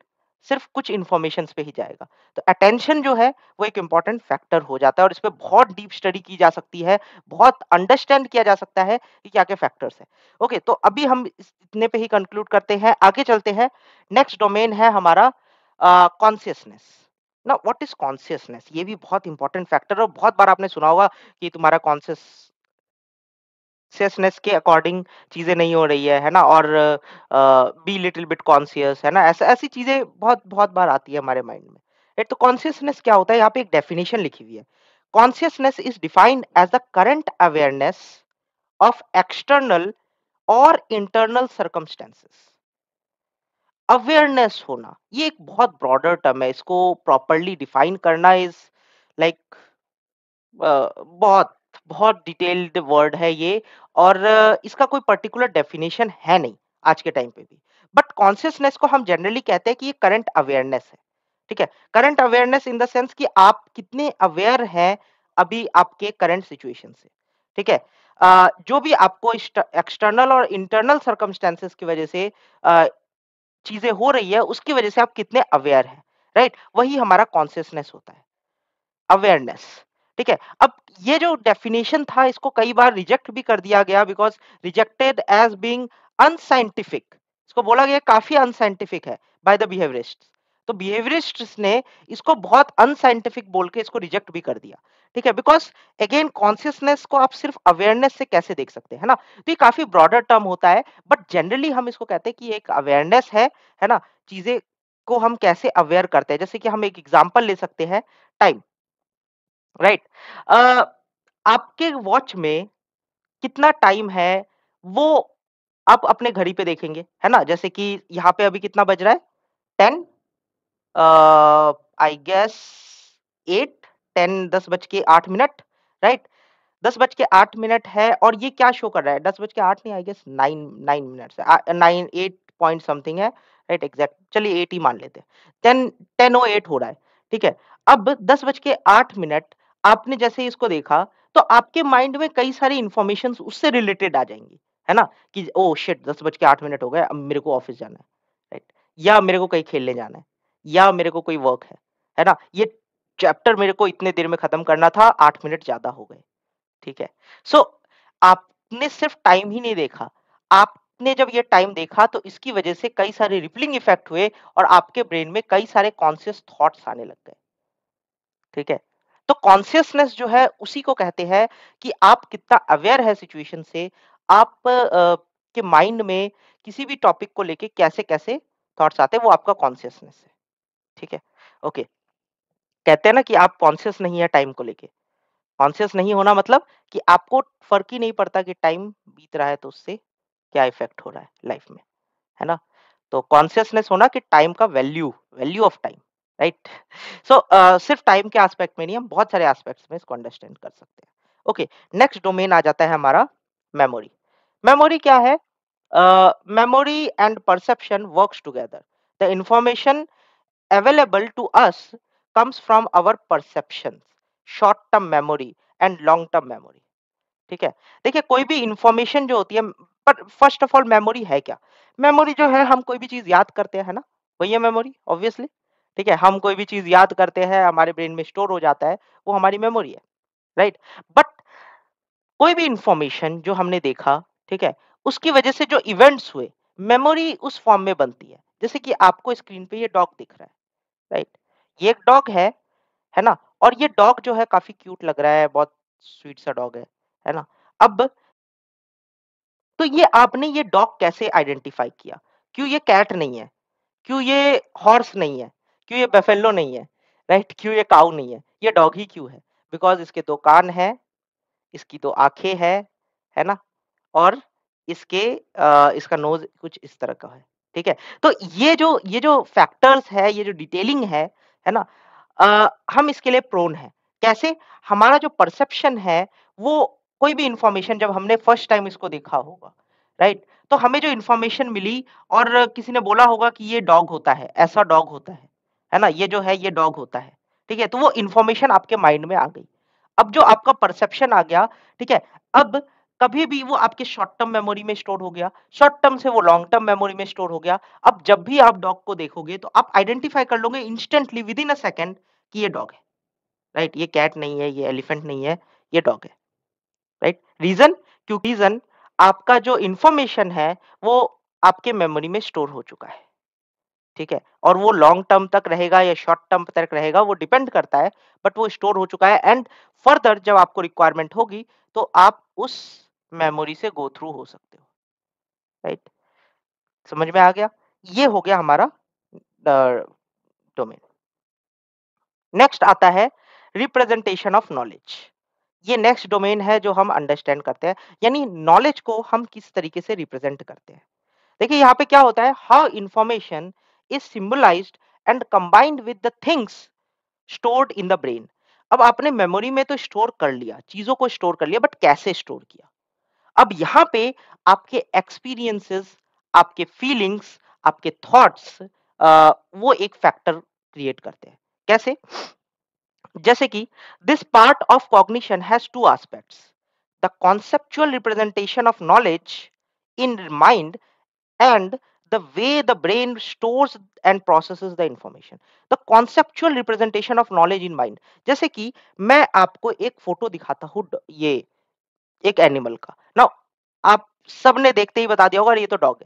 सिर्फ कुछ इन्फॉर्मेशंस पे ही जाएगा। तो अटेंशन जो है वो एक इम्पोर्टेंट फैक्टर हो जाता है और इस पे बहुत डीप स्टडी की जा सकती है, बहुत अंडरस्टैंड किया जा सकता है कि क्या-क्या फैक्टर्स हैं। ओके, तो अभी हम इतने पे ही कंक्लूड करते हैं, आगे चलते हैं। नेक्स्ट डोमेन है हमारा कॉन्शियसनेस। ना व्हाट इज कॉन्शियसनेस, ये भी बहुत इंपॉर्टेंट फैक्टर है और बहुत बार आपने सुना होगा कि तुम्हारा कॉन्शियसनेस के अकॉर्डिंग चीजें नहीं हो रही है ना? और बी लिटिल बिट कॉन्शियस, है ना? ऐसा ऐसी चीजें बहुत बहुत बार आती है हमारे माइंड में। तो कॉन्शियसनेस क्या होता है? यहाँ पे एक डेफिनेशन लिखी हुई है। Consciousness is defined as the current awareness of external और इंटरनल सर्कमस्टेंसेस। अवेयरनेस होना, ये एक बहुत ब्रॉडर टर्म है। इसको प्रॉपर्ली डिफाइन करना इज लाइक बहुत बहुत डिटेल्ड वर्ड है ये। और इसका कोई पर्टिकुलर डेफिनेशन है नहीं। आज के टाइम पे भी। बट कॉन्शियसनेस को हम जनरली कहते हैं कि ये करंट अवेयरनेस है, ठीक है? Current awareness in the sense कि आप कितने अवेयर हैं अभी आपके करंट सिचुएशन से, ठीक है? जो भी आपको एक्सटर्नल और इंटरनल सर्कमस्टेंसेस की वजह से अ, चीज़ें हो रही है, उसकी वजह से आप कितने अवेयर हैं, राइट? वही हमारा कॉन्शियसनेस होता है। अवेयरनेस, ठीक है? अब ये जो डेफिनिशन था इसको कई बार रिजेक्ट भी कर दिया गया because rejected as being unscientific. इसको बोला गया काफ़ी अनसाइंटिफिक है बाय द बिहेवियरिस्ट्स। तो बिहेवियरिस्ट्स ने इसको बहुत अनसाइंटिफिक बोल के इसको रिजेक्ट भी कर दिया, ठीक है? बिकॉज़ अगेन कॉन्शियसनेस को आप सिर्फ अवेयरनेस से कैसे देख सकते हैं, है ना? तो ये काफ़ी ब्रॉडर टर्म होता है बट जनरली हम इसको कहते हैं कि एक अवेयरनेस है ना? चीज़ें को हम कैसे अवेयर करते हैं। जैसे कि हम एक एग्ज़ाम्पल ले सकते हैं टाइम। राइट। अ, आपके वॉच में कितना टाइम है वो आप अपने घड़ी पे देखेंगे, है ना? जैसे कि यहाँ पे अभी कितना बज रहा है? 10 आई गेस 8 10 10 बज के 8 मिनट, राइट? 10 बज के 8 मिनट है और ये क्या शो कर रहा है? 10 बज के 8 नहीं आई गेस 9 9 मिनट्स है। 9 8 पॉइंट समथिंग है, राइट एग्ज़ैक्ट चलिए 8 ही मान लेते हैं। 10 10:08 हो रहा है, ठीक है? अब 10 बज के 8 मिनट आपने जैसे ही इसको देखा, तो आपके माइंड में कई सारी इन्फॉर्मेशंस उससे रिलेटेड आ जाएँगी, है ना? कि ओह शिट 10 बज के 8 मिनट हो गए, अब मेरे को ऑफ़िस जाना है, राइट? या मेरे को कहीं खेलने जाना है, या मेरे को कोई वर्क है ना? ये चैप्टर मेरे को इतने देर में खत्म करना था, 8 मिनट ज़्यादा हो गए। ठीक है। सो आपने सिर्फ टाइम ही नहीं देखा, आपने जब ये टाइम देखा तो इसकी वजह से कई सारे रिपलिंग इफेक्ट हुए और आपके ब्रेन में कई सारे कॉन्शियस थॉट्स आने लग गए, ठीक है? तो कॉन्शियसनेस जो है उसी को कहते हैं कि आप कितना अवेयर है सिचुएशन से, आप के माइंड में किसी भी टॉपिक को लेके कैसे-कैसे थॉट्स आते हैं वो आपका कॉन्शियसनेस है, ठीक है? ओके, कहते हैं ना कि आप कॉन्शियस नहीं है टाइम को लेके। कॉन्शियस नहीं होना मतलब कि आपको फ़र्क ही नहीं पड़ता कि टाइम बीत रहा है तो उससे क्या इफ़ेक्ट हो रहा है लाइफ़ में, है ना? तो कॉन्शियसनेस होना कि टाइम का value, value of time, right? So सिर्फ टाइम के एस्पेक्ट में नहीं, हम बहुत सारे एस्पेक्ट्स में इसको अंडरस्टैंड कर सकते हैं। ओके, नेक्स्ट डोमेन आ जाता है हमारा मेमोरी। मेमोरी क्या है? Memory and perception works together. The information available to us comes from our perceptions, short term memory and long term memory। ठीक है? देखिए कोई भी इंफॉर्मेशन जो होती है, पर फर्स्ट ऑफ ऑल मेमोरी है क्या? मेमोरी जो है हम कोई भी चीज़ याद करते हैं ना, वही है मेमोरी ऑब्वियसली। ठीक है? हम कोई भी चीज़ याद करते हैं, हमारे ब्रेन में स्टोर हो जाता है, वो हमारी मेमोरी है, राइट? बट कोई भी इंफॉर्मेशन जो हमने देखा, ठीक है? उसकी वजह से जो इवेंट्स हुए, मेमोरी उस फॉर्म में बनती है। जैसे कि आपको स्क्रीन पे ये डॉग दिख रहा है, राइट? ये एक डॉग है ना? और ये डॉग जो है काफ़ी क्यूट लग रहा है, बहुत स्वीट सा डॉग है ना? अब तो ये आपने ये डॉग कैसे आइडेंटिफ़ाई किया? क्यों ये कैट नहीं है? क्यों ये हॉर्स नहीं है? क्यों ये बफेलो नहीं है? राइट? क्यों ये काऊ नहीं है? ये डॉग ही क्यों है? बिकॉज़ इसके 2 कान हैं, इसकी 2 आँखें हैं, है ना? और इसका नोज़ कुछ इस तरह का ठीक है? तो ये जो फैक्टर्स है, ये जो डिटेलिंग है ना? हम इसके लिए प्रोन हैं। कैसे? हमारा जो परसेप्शन है, वो कोई भी इन्फॉर्मेशन जब हमने फर्स्ट टाइम इसको देखा होगा, राइट? तो हमें जो इन्फॉर्मेशन मिली और किसी ने बोला होगा कि ये डॉग होता है, ऐसा डॉग होता है ना? ये जो है ये डॉग होता है, ठीक है? तो वो इन्फॉर्मेशन आपके माइंड में आ गई। अब जो आपका परसेप्शन आ गया, ठीक है? अब कभी भी वो आपके शॉर्ट टर्म मेमोरी में स्टोर हो गया, शॉर्ट टर्म से वो लॉन्ग टर्म मेमोरी में स्टोर हो गया। अब जब भी आप डॉग को देखोगे तो आप आइडेंटिफाई कर लोगे इंस्टेंटली विदिन अ सेकंड कि ये डॉग है, राइट? ये कैट नहीं है, ये एलिफेंट नहीं है, ये डॉग है, राइट? रीज़न? क्योंकि रीज़न आपका जो इन्फॉर्मेशन है वो आपके मेमोरी में स्टोर हो चुका है, ठीक है? और वो लॉन्ग टर्म तक रहेगा या शॉर्ट टर्म तक रहेगा वो डिपेंड करता है, बट वो स्टोर हो चुका है एंड फर्दर जब आपको रिक्वायरमेंट होगी तो आप उस मेमोरी से गो थ्रू हो सकते हो, राइट? समझ में आ गया? ये हो गया हमारा डोमेन। नेक्स्ट आता है रिप्रेजेंटेशन ऑफ नॉलेज। ये नेक्स्ट डोमेन है जो हम अंडरस्टैंड करते हैं, यानी नॉलेज को हम किस तरीके से रिप्रेजेंट करते हैं। देखिए यहाँ पे क्या होता है, how information is symbolized and combined with the things stored in the brain. अब आपने मेमोरी में तो स्टोर कर लिया, चीजों को स्टोर कर लिया, बट कैसे स्टोर किया? अब यहाँ पे आपके एक्सपीरियंसेस, आपके फीलिंग्स, आपके थॉट्स वो एक फैक्टर क्रिएट करते हैं। कैसे? जैसे कि this part of cognition has two aspects, the conceptual representation of knowledge in mind and the way the brain stores and processes the information, the conceptual representation of knowledge in mind। जैसे कि मैं आपको एक फोटो दिखाता हूँ ये एक एनिमल का ना, आप सबने देखते ही बता दिया होगा ये तो डॉग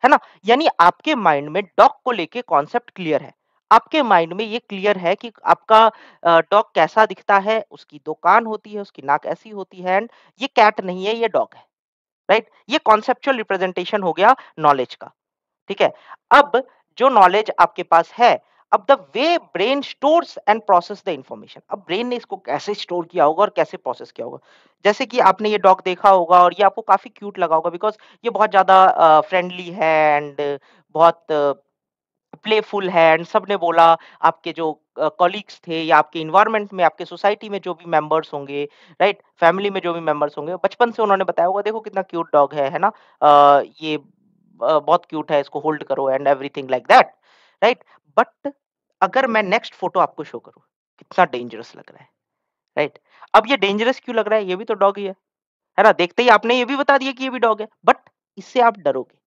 है ना? यानी आपके माइंड में डॉग को लेके कॉन्सेप्ट क्लियर है। आपके माइंड में ये क्लियर है कि आपका डॉग कैसा दिखता है, उसकी 2 कान होती है, उसकी नाक ऐसी होती है एंड ये कैट नहीं है, ये डॉग है, राइट? ये कॉन्सेप्चुअल रिप्रेजेंटेशन हो गया नॉलेज का। ठीक है? अब जो नॉलेज आपके पास है, अब the way brain stores and process the information, अब ब्रेन ने इसको कैसे स्टोर किया होगा और कैसे प्रोसेस किया होगा। जैसे कि आपने ये डॉग देखा होगा और ये आपको काफ़ी क्यूट लगा होगा बिकॉज़ ये बहुत ज़्यादा फ्रेंडली है एंड बहुत प्लेफुल है एंड सबने बोला, आपके जो कॉलीग्स थे या आपके एनवायरनमेंट में, आपके सोसाइटी में जो भी मेंबर्स होंगे, राइट? फैमिली में जो भी मेंबर्स होंगे, बचपन से उन्होंने बताया होगा, देखो कितना क्यूट डॉग है ना? ये बहुत क्यूट है, इसको होल्ड करो and everything like that, right? But अगर मैं नेक्स्ट फोटो आपको शो करूँ, कितना डेंजरस लग रहा है, राइट? अब ये डेंजरस क्यों लग रहा है? ये भी तो डॉग ही है ना? देखते ही आपने ये भी बता दिया कि ये भी डॉग है, बट इससे आप डरोगे।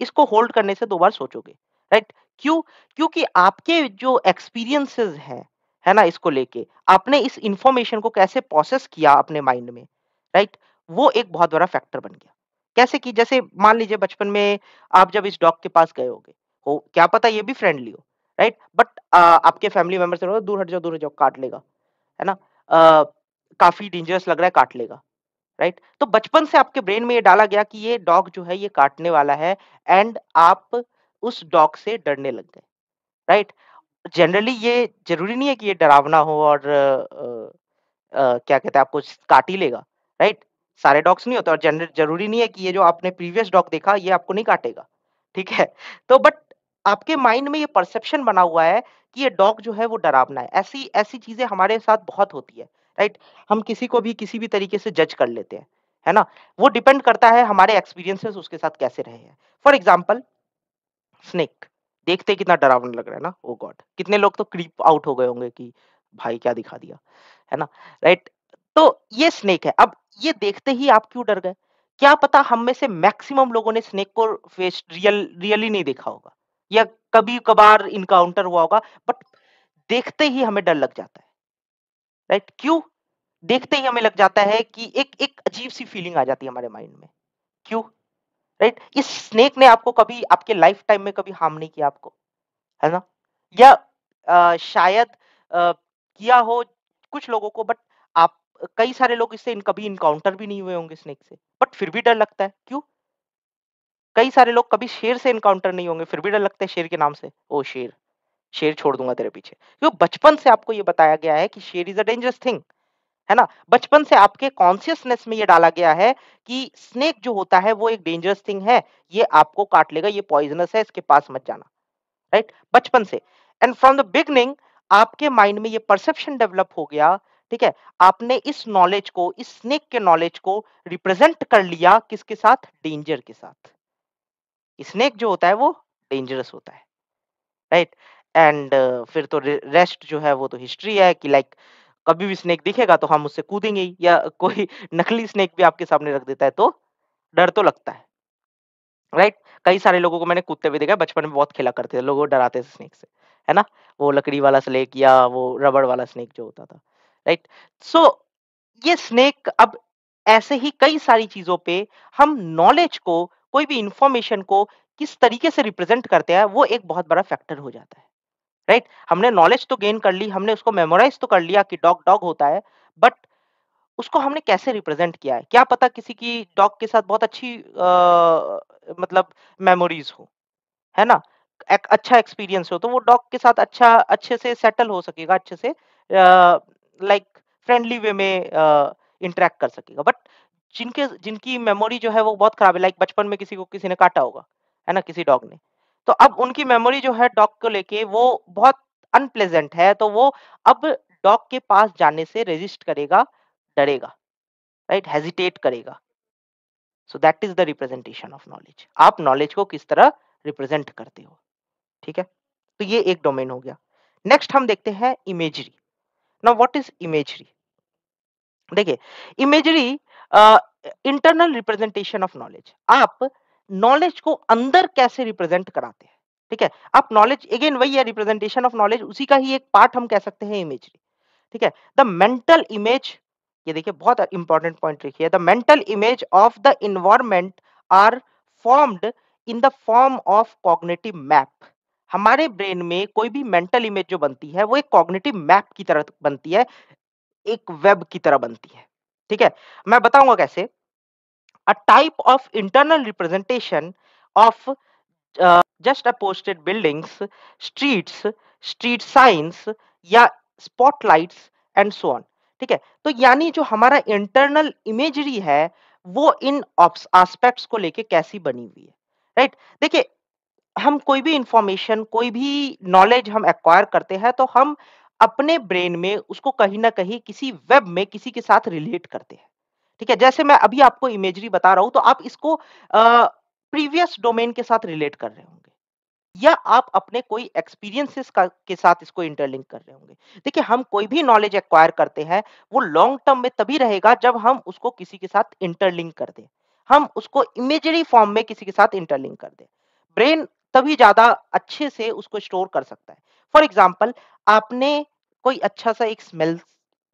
इसको होल्ड करने से 2 बार सोचोगे, राइट? क्यों? क्योंकि आपके जो एक्सपीरियंसेस हैं, है ना? इसको लेके, आपने इस इन्फॉर्मेशन को कैसे प्रोसेस किया अपने माइंड में, राइट? वो एक बहुत बड़ा फैक्टर बन गया। कैसे कि जैसे मान लीजिए बचपन में आप जब इस डॉग के पास गए होगे, हो क्या पता ये भी फ्रेंडली हो, राइट? बट आपके फैमिली मेंबर से बोला, दूर हट जाओ, काट लेगा, है ना? काफ़ी डेंजरस लग रहा है, काट लेगा। राइट? तो बचपन से आपके ब्रेन में ये डाला गया कि ये डॉग जो है ये काटने वाला है एंड आप उस डॉग से डरने लग गए, राइट? जनरली ये ज़रूरी नहीं है कि ये डरावना हो और क्या कहते हैं आपको काट ही लेगा, राइट? सारे डॉग्स नहीं होते और ज़रूरी नहीं है कि ये जो आपने प्रीवियस डॉग देखा ये आपको नहीं काटेगा, ठीक है? तो बट आपके माइंड में ये परसेप्शन बना हुआ है कि ये डॉग जो है वो डरावना है। ऐसी ऐसी चीज़ें हमारे साथ बहुत होती है, राइट? हम किसी को भी किसी भी तरीके से जज कर लेते हैं, है ना? वो डिपेंड करता है हमारे एक्सपीरियंसेस उसके साथ कैसे रहे हैं। फॉर एग्ज़ाम्पल स्नेक, देखते ही कितना डरावना लग रहा है ना? ओह गॉड! कितने लोग तो क्रीप आउट हो गए होंगे कि भाई क्या दिखा दिया, है ना? राइट? तो ये स्नेक है। अब ये देखते ही आप क्यों डर गए? क्या पता हम में से मैक्सिमम लोगों ने स्नेक को रियली नहीं देखा होगा या कभी-कभार एनकाउंटर हुआ होगा, बट देखते ही हमें डर लग जाता है, राइट? क्यों? देखते ही हमें लग जाता है कि एक एक अजीब-सी फीलिंग आ जाती है हमारे माइंड में। क्यों? राइट? इस स्नेक ने आपको कभी आपके लाइफ टाइम में कभी हार्म नहीं किया आपको। है ना? या शायद किया हो कुछ लोगों को, बट आप कई सारे लोग इससे कभी एनकाउंटर भी नहीं हुए होंगे स्नेक से, बट फिर भी डर लगता है। क्यों? कई सारे लोग कभी शेर से एनकाउंटर नहीं होंगे, फिर भी डर लगता है शेर के नाम से। ओह शेर! शेर छोड़ दूँगा तेरे पीछे। क्यों? बचपन से आपको ये बताया गया है कि शेर इज़ अ डेंजरस थिंग, है ना? बचपन से आपके कॉन्शियसनेस में ये डाला गया है कि स्नेक जो होता है वो एक डेंजरस थिंग है, ये आपको काट लेगा, ये पॉइज़नस है, इसके पास मत जाना। राइट? बचपन से एंड फ्रॉम द बिगिनिंग आपके माइंड में ये परसेप्शन डेवलप हो गया, ठीक है? आपने इस नॉलेज को, इस स्नेक के नॉलेज को रिप्रेजेंट कर लिया किसके साथ? डेंजर के साथ। स्नेक जो होता है वो डेंजरस होता है, राइट? एंड फिर तो रेस्ट जो है वो तो हिस्ट्री है कि लाइक कभी भी स्नेक दिखेगा तो हम उससे कूदेंगे ही, या कोई नकली स्नेक भी आपके सामने रख देता है तो डर तो लगता है। कई सारे लोगों को मैंने कूदते हुए देखा है, बचपन में बहुत खेला करते थे, लोग वो डराते थे स्नेक से, है ना? वो लकड़ी वाला स्नेक या वो रबड़ वाला स्नेक जो होता था, राइट? सो ये स्नेक अब ऐसे ही कई सारी चीज़ों पे हम नॉलेज को, कोई भी इन्फॉर्मेशन को किस तरीके से रिप्रेज़ेंट करते हैं, वो एक बहुत बड़ा फैक्टर हो जाता है, राइट? हमने नॉलेज तो गेन कर ली, हमने उसको मेमोराइज़ तो कर लिया कि डॉग, डॉग होता है, बट उसको हमने कैसे रिप्रेज़ेंट किया है? क्या पता किसी की डॉग के साथ बहुत अच्छी मतलब मेमोरीज़ हो। है ना? एक अच्छा एक्सपीरियंस हो, तो वो डॉग के साथ अच्छे से सेटल हो सकेगा, अच्छे से लाइक फ्रेंडली वे में इंटरैक्ट कर सकेगा। बट जिनकी मेमोरी जो है वो बहुत खराब है, लाइक बचपन में किसी को किसी ने काटा होगा, है ना? किसी डॉग ने। तो अब उनकी मेमोरी जो है डॉग को लेके वो बहुत अनप्लेज़ेंट है, तो वो अब डॉग के पास जाने से रेज़िस्ट करेगा, डरेगा, राइट? हेजिटेट करेगा। So that is the representation of knowledge. आप नॉलेज को किस तरह रिप्रेजेंट करते हो, ठीक है। तो ये एक डोमेन हो गया। नेक्स्ट हम देखते हैं imagery. Now what is imagery? देखिए, imagery internal representation of knowledge. आप नॉलेज को अंदर कैसे रिप्रेजेंट कराते हैं, ठीक है। आप नॉलेज, अगेन वही है, रिप्रेजेंटेशन ऑफ नॉलेज, उसी का ही एक पार्ट हम कह सकते हैं इमेजरी, ठीक है। द मेंटल इमेज, ये देखिए बहुत इंपॉर्टेंट पॉइंट लिखिए, the mental image of the environment are formed in the form of cognitive map. हमारे ब्रेन में कोई भी मेंटल इमेज जो बनती है वो एक कॉग्निटिव मैप की तरह बनती है, एक वेब की तरह बनती है, ठीक है। मैं बताऊंगा कैसे। A type of internal representation of just a posted buildings, streets, street science या स्पॉटलाइट्स एंड सो ऑन, ठीक है। तो यानी जो हमारा इंटरनल इमेजरी है वो इन एस्पेक्ट्स को लेके कैसी बनी हुई है, राइट। देखिए, हम कोई भी इंफॉर्मेशन, कोई भी नॉलेज हम एक्वायर करते हैं तो हम अपने ब्रेन में उसको कहीं ना कहीं किसी वेब में किसी के साथ रिलेट करते हैं, ठीक है। जैसे मैं अभी आपको इमेजरी बता रहा हूं तो आप इसको प्रीवियस डोमेन के साथ रिलेट कर रहे होंगे, या आप अपने कोई एक्सपीरियंसेस का के साथ इसको इंटरलिंक कर रहे होंगे। देखिए, हम कोई भी नॉलेज एक्वायर करते हैं वो लॉन्ग टर्म में तभी रहेगा जब हम उसको किसी के साथ इंटरलिंक कर दें, हम उसको इमेजरी फॉर्म में किसी के साथ इंटरलिंक कर दें। ब्रेन तभी ज्यादा अच्छे से उसको स्टोर कर सकता है। फॉर एग्जाम्पल, आपने कोई अच्छा सा एक स्मेल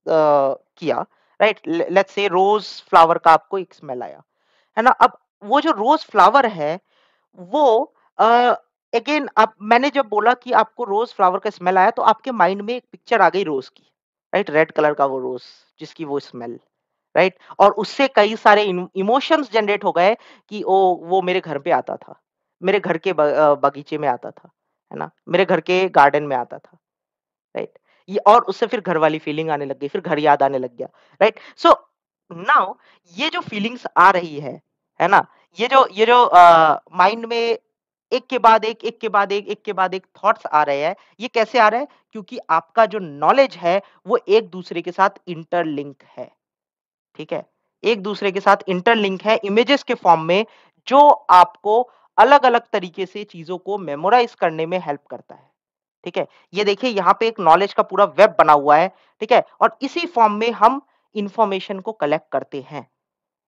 किया, right, let's say rose flower का आपको एक स्मेल आया, है ना। अब वो जो रोज फ्लावर है वो अगेन, आप, मैंने जब बोला कि आपको रोज फ्लावर का स्मेल आया तो आपके माइंड में एक पिक्चर आ गई रोज की, राइट, रेड कलर का वो रोज जिसकी वो स्मेल, राइट। और उससे कई सारे इमोशंस जनरेट हो गए कि ओ, वो मेरे घर पे आता था, मेरे घर के बगीचे में आता था, है ना, मेरे घर के गार्डन में आता था, राइट। ये, और उससे फिर घर वाली फीलिंग आने लग गई, फिर घर याद आने लग गया, राइट। सो नाउ ये जो फीलिंग्स आ रही है ना, ये जो माइंड में एक के बाद एक के बाद एक के बाद एक थॉट्स आ रहे हैं, ये कैसे आ रहे हैं? क्योंकि आपका जो नॉलेज है वो एक दूसरे के साथ इंटरलिंक है, ठीक है। एक दूसरे के साथ इंटरलिंक है इमेजेस के फॉर्म में, जो आपको अलग अलग तरीके से चीजों को मेमोराइज करने में हेल्प करता है, ठीक है। ये देखिए, यहाँ पे एक नॉलेज का पूरा वेब बना हुआ है, ठीक है, और इसी फॉर्म में हम इंफॉर्मेशन को कलेक्ट करते हैं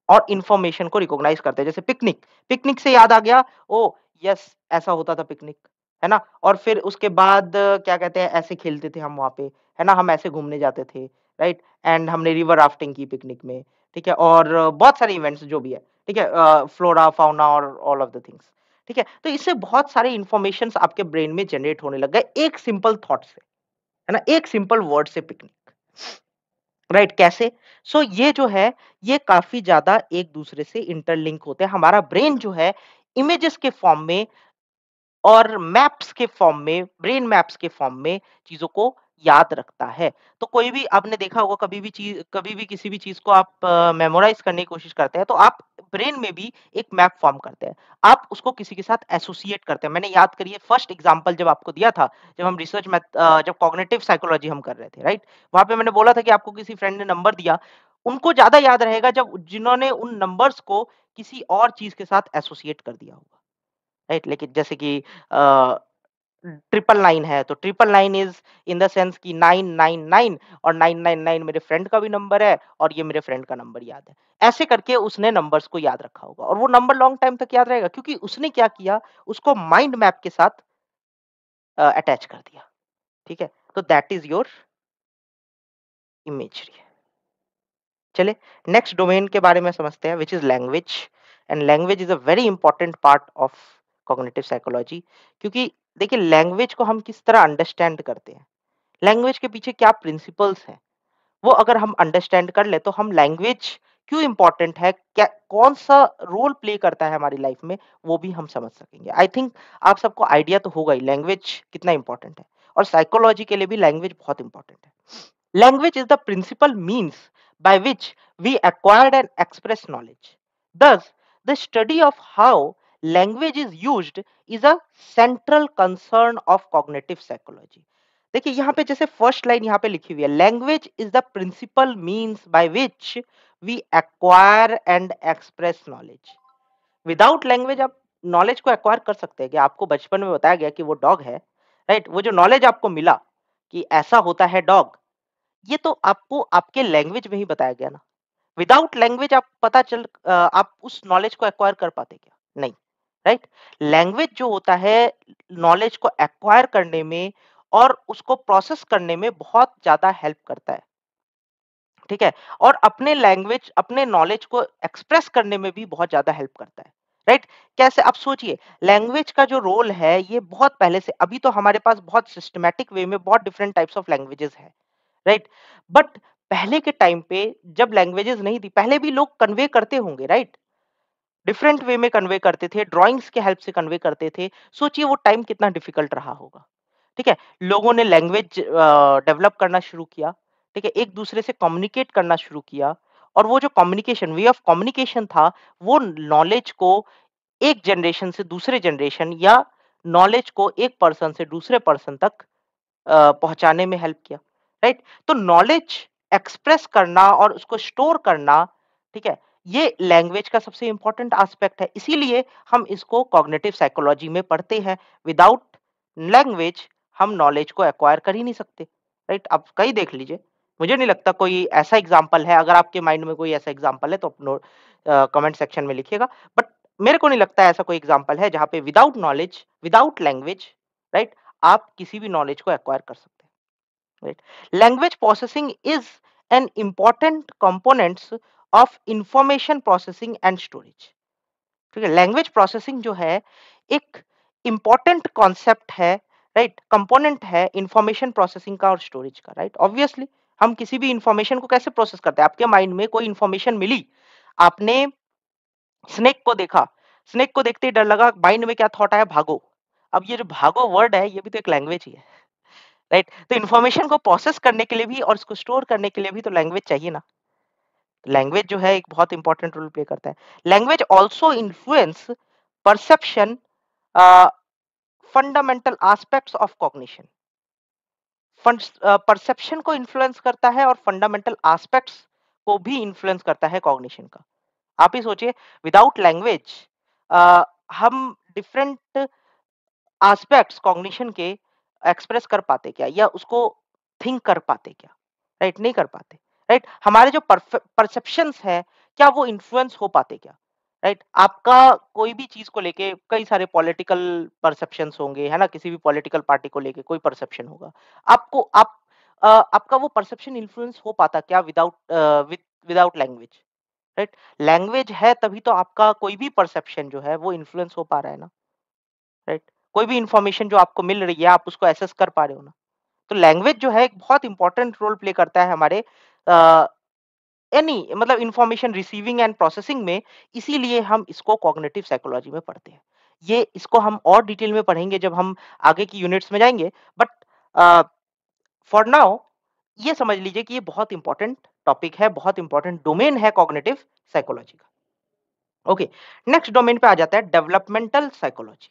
और इंफॉर्मेशन को रिकॉग्नाइज करते हैं। जैसे पिकनिक, पिकनिक से याद आ गया, ओ यस, ऐसा होता था पिकनिक, है ना। और फिर उसके बाद क्या कहते हैं, ऐसे खेलते थे हम वहाँ पे, है ना, हम ऐसे घूमने जाते थे, राइट। एंड हमने रिवर राफ्टिंग की पिकनिक में, ठीक है, और बहुत सारे इवेंट्स जो भी है, ठीक है, फ्लोरा फाउना और ऑल ऑफ द थिंग्स, ठीक है। तो इससे बहुत सारे इंफॉर्मेशंस आपके ब्रेन में जनरेट होने लग गए एक सिंपल थॉट से, है ना, एक सिंपल वर्ड से, पिकनिक, राइट। कैसे? सो ये जो है, ये काफी ज्यादा एक दूसरे से इंटरलिंक होते हैं। हमारा ब्रेन जो है इमेजेस के फॉर्म में और मैप्स के फॉर्म में, ब्रेन मैप्स के फॉर्म में चीजों को याद रखता है। तो कोई भी आपने देखा होगा, कभी भी चीज, कभी भी किसी भी चीज को आप मेमोराइज करने की कोशिश करते हैं तो आप ब्रेन में भी एक मैप फॉर्म करते हैं, आप उसको किसी के साथ एसोसिएट करते हैं। मैंने याद करिए फर्स्ट एग्जांपल जब आपको दिया था, जब हम रिसर्च में जब कॉग्निटिव साइकोलॉजी हम कर रहे थे, राइट, वहां पे मैंने बोला था कि आपको किसी फ्रेंड ने नंबर दिया, उनको ज्यादा याद रहेगा जब जिन्होंने उन नंबर्स को किसी और चीज के साथ एसोसिएट कर दिया होगा, राइट। लेकिन जैसे कि अ, 999 है तो 999 इज इन द सेंस कि 999, और 999 मेरे फ्रेंड का भी नंबर है और ये मेरे फ्रेंड का नंबर याद है। ऐसे करके उसने नंबर्स को याद रखा होगा और वो नंबर लॉन्ग टाइम तक याद रहेगा क्योंकि उसने क्या किया, उसको माइंड मैप के साथ अटैच कर दिया, ठीक है। तो दैट इज योर इमेजरी। चलिए, नेक्स्ट डोमेन के बारे में समझते हैं, which is language. And language is a very important part of cognitive psychology, क्योंकि देखिए लैंग्वेज को हम किस तरह अंडरस्टैंड करते हैं, लैंग्वेज के पीछे क्या प्रिंसिपल्स हैं, वो अगर हम अंडरस्टैंड कर ले तो हम लैंग्वेज क्यों इंपॉर्टेंट है, क्या, कौन सा रोल प्ले करता है हमारी लाइफ में, वो भी हम समझ सकेंगे। आई थिंक आप सबको आइडिया तो होगा ही लैंग्वेज कितना इंपॉर्टेंट है, और साइकोलॉजी के लिए भी लैंग्वेज बहुत इंपॉर्टेंट है। Language is the principal means by which we acquired and express knowledge. Thus, the study of how language is used is a central concern of cognitive psychology. देखिए यहाँ पे जैसे फर्स्ट लाइन यहाँ पे लिखी हुई है, language is the principal means by which we acquire and express knowledge. Without language आप नॉलेज को एक्वायर कर सकते हैं कि आपको बचपन में बताया गया कि वो डॉग है, राइट? वो जो नॉलेज आपको मिला कि ऐसा होता है डॉग, ये तो आपको आपके लैंग्वेज में ही बताया गया ना। विदाउट लैंग्वेज आप आप उस नॉलेज को एक्वायर कर पाते क्या? नहीं, राइट? लैंग्वेज जो होता है नॉलेज को एक्वायर करने में और उसको प्रोसेस करने में बहुत ज़्यादा हेल्प करता है, ठीक है? और अपने लैंग्वेज, अपने नॉलेज को एक्सप्रेस करने में भी बहुत ज़्यादा हेल्प करता है, राइट? कैसे? आप सोचिए, लैंग्वेज का जो रोल है ये बहुत पहले से, अभी तो हमारे पास बहुत सिस्टमैटिक वे में बहुत डिफरेंट टाइप्स ऑफ लैंग्वेजेस है, राइट? बट पहले के टाइम पे जब लैंग्वेजेस नहीं थी, पहले भी लोग कन्वे करते होंगे, राइट? डिफरेंट वे में कन्वे करते थे, ड्राइंग्स के हेल्प से कन्वे करते थे। सोचिए वो टाइम कितना डिफिकल्ट रहा होगा, ठीक है? लोगों ने लैंग्वेज डेवलप करना शुरू किया, ठीक है? एक दूसरे से कम्युनिकेट करना शुरू किया और वो जो कम्युनिकेशन, वे ऑफ कम्युनिकेशन था, वो नॉलेज को एक जनरेशन से दूसरे जनरेशन या नॉलेज को एक पर्सन से दूसरे पर्सन तक पहुंचाने में हेल्प किया, राइट? तो नॉलेज एक्सप्रेस करना और उसको स्टोर करना, ठीक है, ये लैंग्वेज का सबसे इंपॉर्टेंट एस्पेक्ट है, इसीलिए हम इसको कॉग्निटिव साइकोलॉजी में पढ़ते हैं। विदाउट लैंग्वेज हम नॉलेज को एक्वायर कर ही नहीं सकते, राइट? आप कहीं देख लीजिए, मुझे नहीं लगता कोई ऐसा एग्जाम्पल है, अगर आपके माइंड में कोई ऐसा एग्जाम्पल है तो कमेंट सेक्शन में लिखिएगा, बट मेरे को नहीं लगता ऐसा कोई एग्जाम्पल है जहाँ पे without knowledge, without language, right, आप किसी भी नॉलेज को एक्वायर कर सकते हैं, right? Language processing is an important components of information processing and storage, ठीक है? लैंग्वेज प्रोसेसिंग जो है एक इंपॉर्टेंट कॉन्सेप्ट है, राइट? कंपोनेंट है इंफॉर्मेशन प्रोसेसिंग का और स्टोरेज का, राइट? ऑब्वियसली हम किसी भी इंफॉर्मेशन को कैसे प्रोसेस करते हैं? आपके माइंड में कोई इंफॉर्मेशन मिली, आपने स्नेक को देखा, स्नेक को देखते ही डर लगा, माइंड में क्या थॉट आया? भागो। अब ये जो भागो वर्ड है, ये भी तो एक लैंग्वेज ही है, राइट? तो इन्फॉर्मेशन को प्रोसेस करने के लिए भी और उसको स्टोर करने के लिए भी तो लैंग्वेज चाहिए ना। लैंग्वेज जो है एक बहुत इंपॉर्टेंट रोल प्ले करता है। Language also influence perception, fundamental aspects of cognition. Perception को इन्फ्लुएंस करता है और फंडामेंटल एस्पेक्ट्स को भी इन्फ्लुएंस करता है कॉग्निशन का। आप ही सोचिए, विदाउट लैंग्वेज हम डिफरेंट एस्पेक्ट्स कॉग्निशन के एक्सप्रेस कर पाते क्या, या उसको थिंक कर पाते क्या? राइट? नहीं कर पाते, राइट? हमारे जो परसेप्शंस है, क्या वो इन्फ्लुएंस हो पाते क्या? राइट? आपका कोई भी चीज को लेके कई सारे पॉलिटिकल परसेप्शंस होंगे, है ना? किसी भी पॉलिटिकल पार्टी को लेके कोई परसेप्शन होगा, आपको आपका वो परसेप्शन इन्फ्लुएंस हो पाता क्या विदाउट लैंग्वेज? राइट? लैंग्वेज है तभी तो आपका कोई भी परसेप्शन जो है वो इन्फ्लुएंस हो पा रहा है ना, राइट? कोई भी इंफॉर्मेशन जो आपको मिल रही है, आप उसको एसेस कर पा रहे हो ना। तो लैंग्वेज जो है एक बहुत इंपॉर्टेंट रोल प्ले करता है हमारे एनी मतलब इंफॉर्मेशन रिसीविंग एंड प्रोसेसिंग में, इसीलिए हम इसको कॉग्निटिव साइकोलॉजी में पढ़ते हैं। ये इसको हम और डिटेल में पढ़ेंगे जब हम आगे की यूनिट्स में जाएंगे, बट फॉर नाउ ये समझ लीजिए कि ये बहुत इंपॉर्टेंट टॉपिक है, बहुत इंपॉर्टेंट डोमेन है कॉग्निटिव साइकोलॉजी का। ओके, नेक्स्ट डोमेन पे आ जाता है डेवलपमेंटल साइकोलॉजी।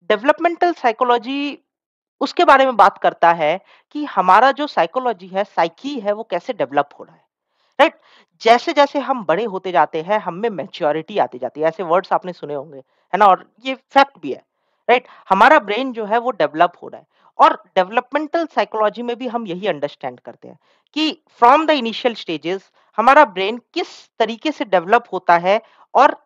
डेवलपमेंटल साइकोलॉजी उसके बारे में बात करता है कि हमारा जो साइकोलॉजी है, साइकी है, वो कैसे डेवलप हो रहा है, राइट? जैसे जैसे हम बड़े होते जाते हैं, हम में मैच्योरिटी आती जाती है, ऐसे वर्ड्स आपने सुने होंगे, है ना? और ये फैक्ट भी है, राइट? हमारा ब्रेन जो है वो डेवलप हो रहा है, और डेवलपमेंटल साइकोलॉजी में भी हम यही अंडरस्टैंड करते हैं कि फ्रॉम द इनिशियल स्टेजेस हमारा ब्रेन किस तरीके से डेवलप होता है और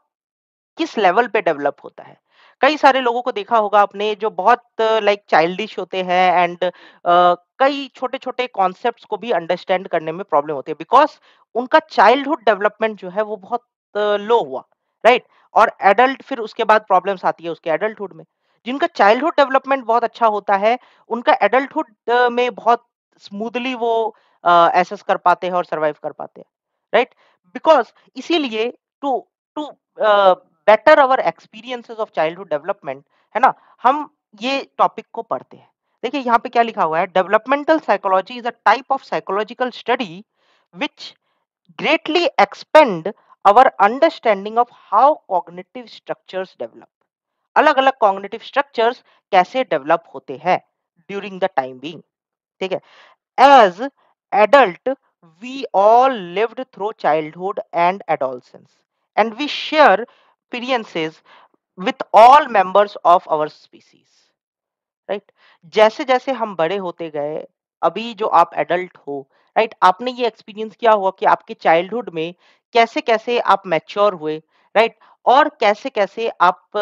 किस लेवल पे डेवलप होता है। कई सारे लोगों को देखा होगा आपने जो बहुत लाइक चाइल्डिश होते हैं, एंड कई छोटे-छोटे कॉन्सेप्ट्स को भी अंडरस्टैंड करने में प्रॉब्लम होती है, बिकॉज़ उनका चाइल्डहुड डेवलपमेंट जो है वो बहुत लो हुआ, राइट? और एडल्ट फिर उसके बाद प्रॉब्लम्स आती है उसके एडल्टहुड में। जिनका चाइल्डहुड डेवलपमेंट बहुत अच्छा होता है, उनका एडल्टहुड में बहुत स्मूथली वो एक्सेस कर पाते हैं और सर्वाइव कर पाते हैं, राइट? बिकॉज़ इसीलिए to to better our experiences of childhood development, है ना, हम ये टॉपिक को पढ़ते हैं। देखिए यहाँ पे क्या लिखा हुआ है, developmental psychology is a type of psychological study which greatly expand our understanding of how cognitive structures develop. अलग अलग कॉग्निटिव स्ट्रक्चर्स कैसे डेवलप होते हैं ड्यूरिंग द टाइम बीइंग, ठीक है? As adult We all lived through childhood and adolescence, and we share experiences with all members of our species. Right. जैसे जैसे हम बड़े होते गए, अभी जो आप एडल्ट हो, राइट, आपने ये एक्सपीरियंस किया होगा कि आपके चाइल्डहुड में कैसे कैसे आप मैच्योर हुए, राइट, और कैसे कैसे आप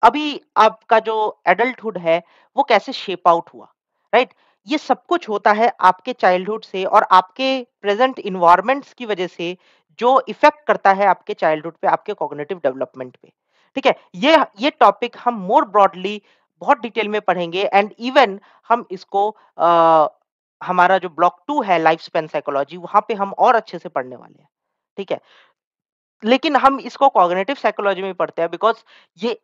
अभी आपका जो एडल्टहुड है वो कैसे शेप आउट हुआ, राइट। ये सब कुछ होता है आपके चाइल्डहुड से और आपके प्रेजेंट इन्वायरमेंट्स की वजह से, जो इफेक्ट करता है आपके चाइल्डहुड पे, आपके कॉग्निटिव डेवलपमेंट पे। ठीक है, ये टॉपिक हम मोर ब्रॉडली बहुत डिटेल में पढ़ेंगे, एंड इवन हम इसको हमारा जो ब्लॉक 2 है लाइफ स्पैन साइकोलॉजी, वहां पे हम और अच्छे से पढ़ने वाले हैं। ठीक है, लेकिन हम इसको कॉग्निटिव साइकोलॉजी में पढ़ते हैं बिकॉज ये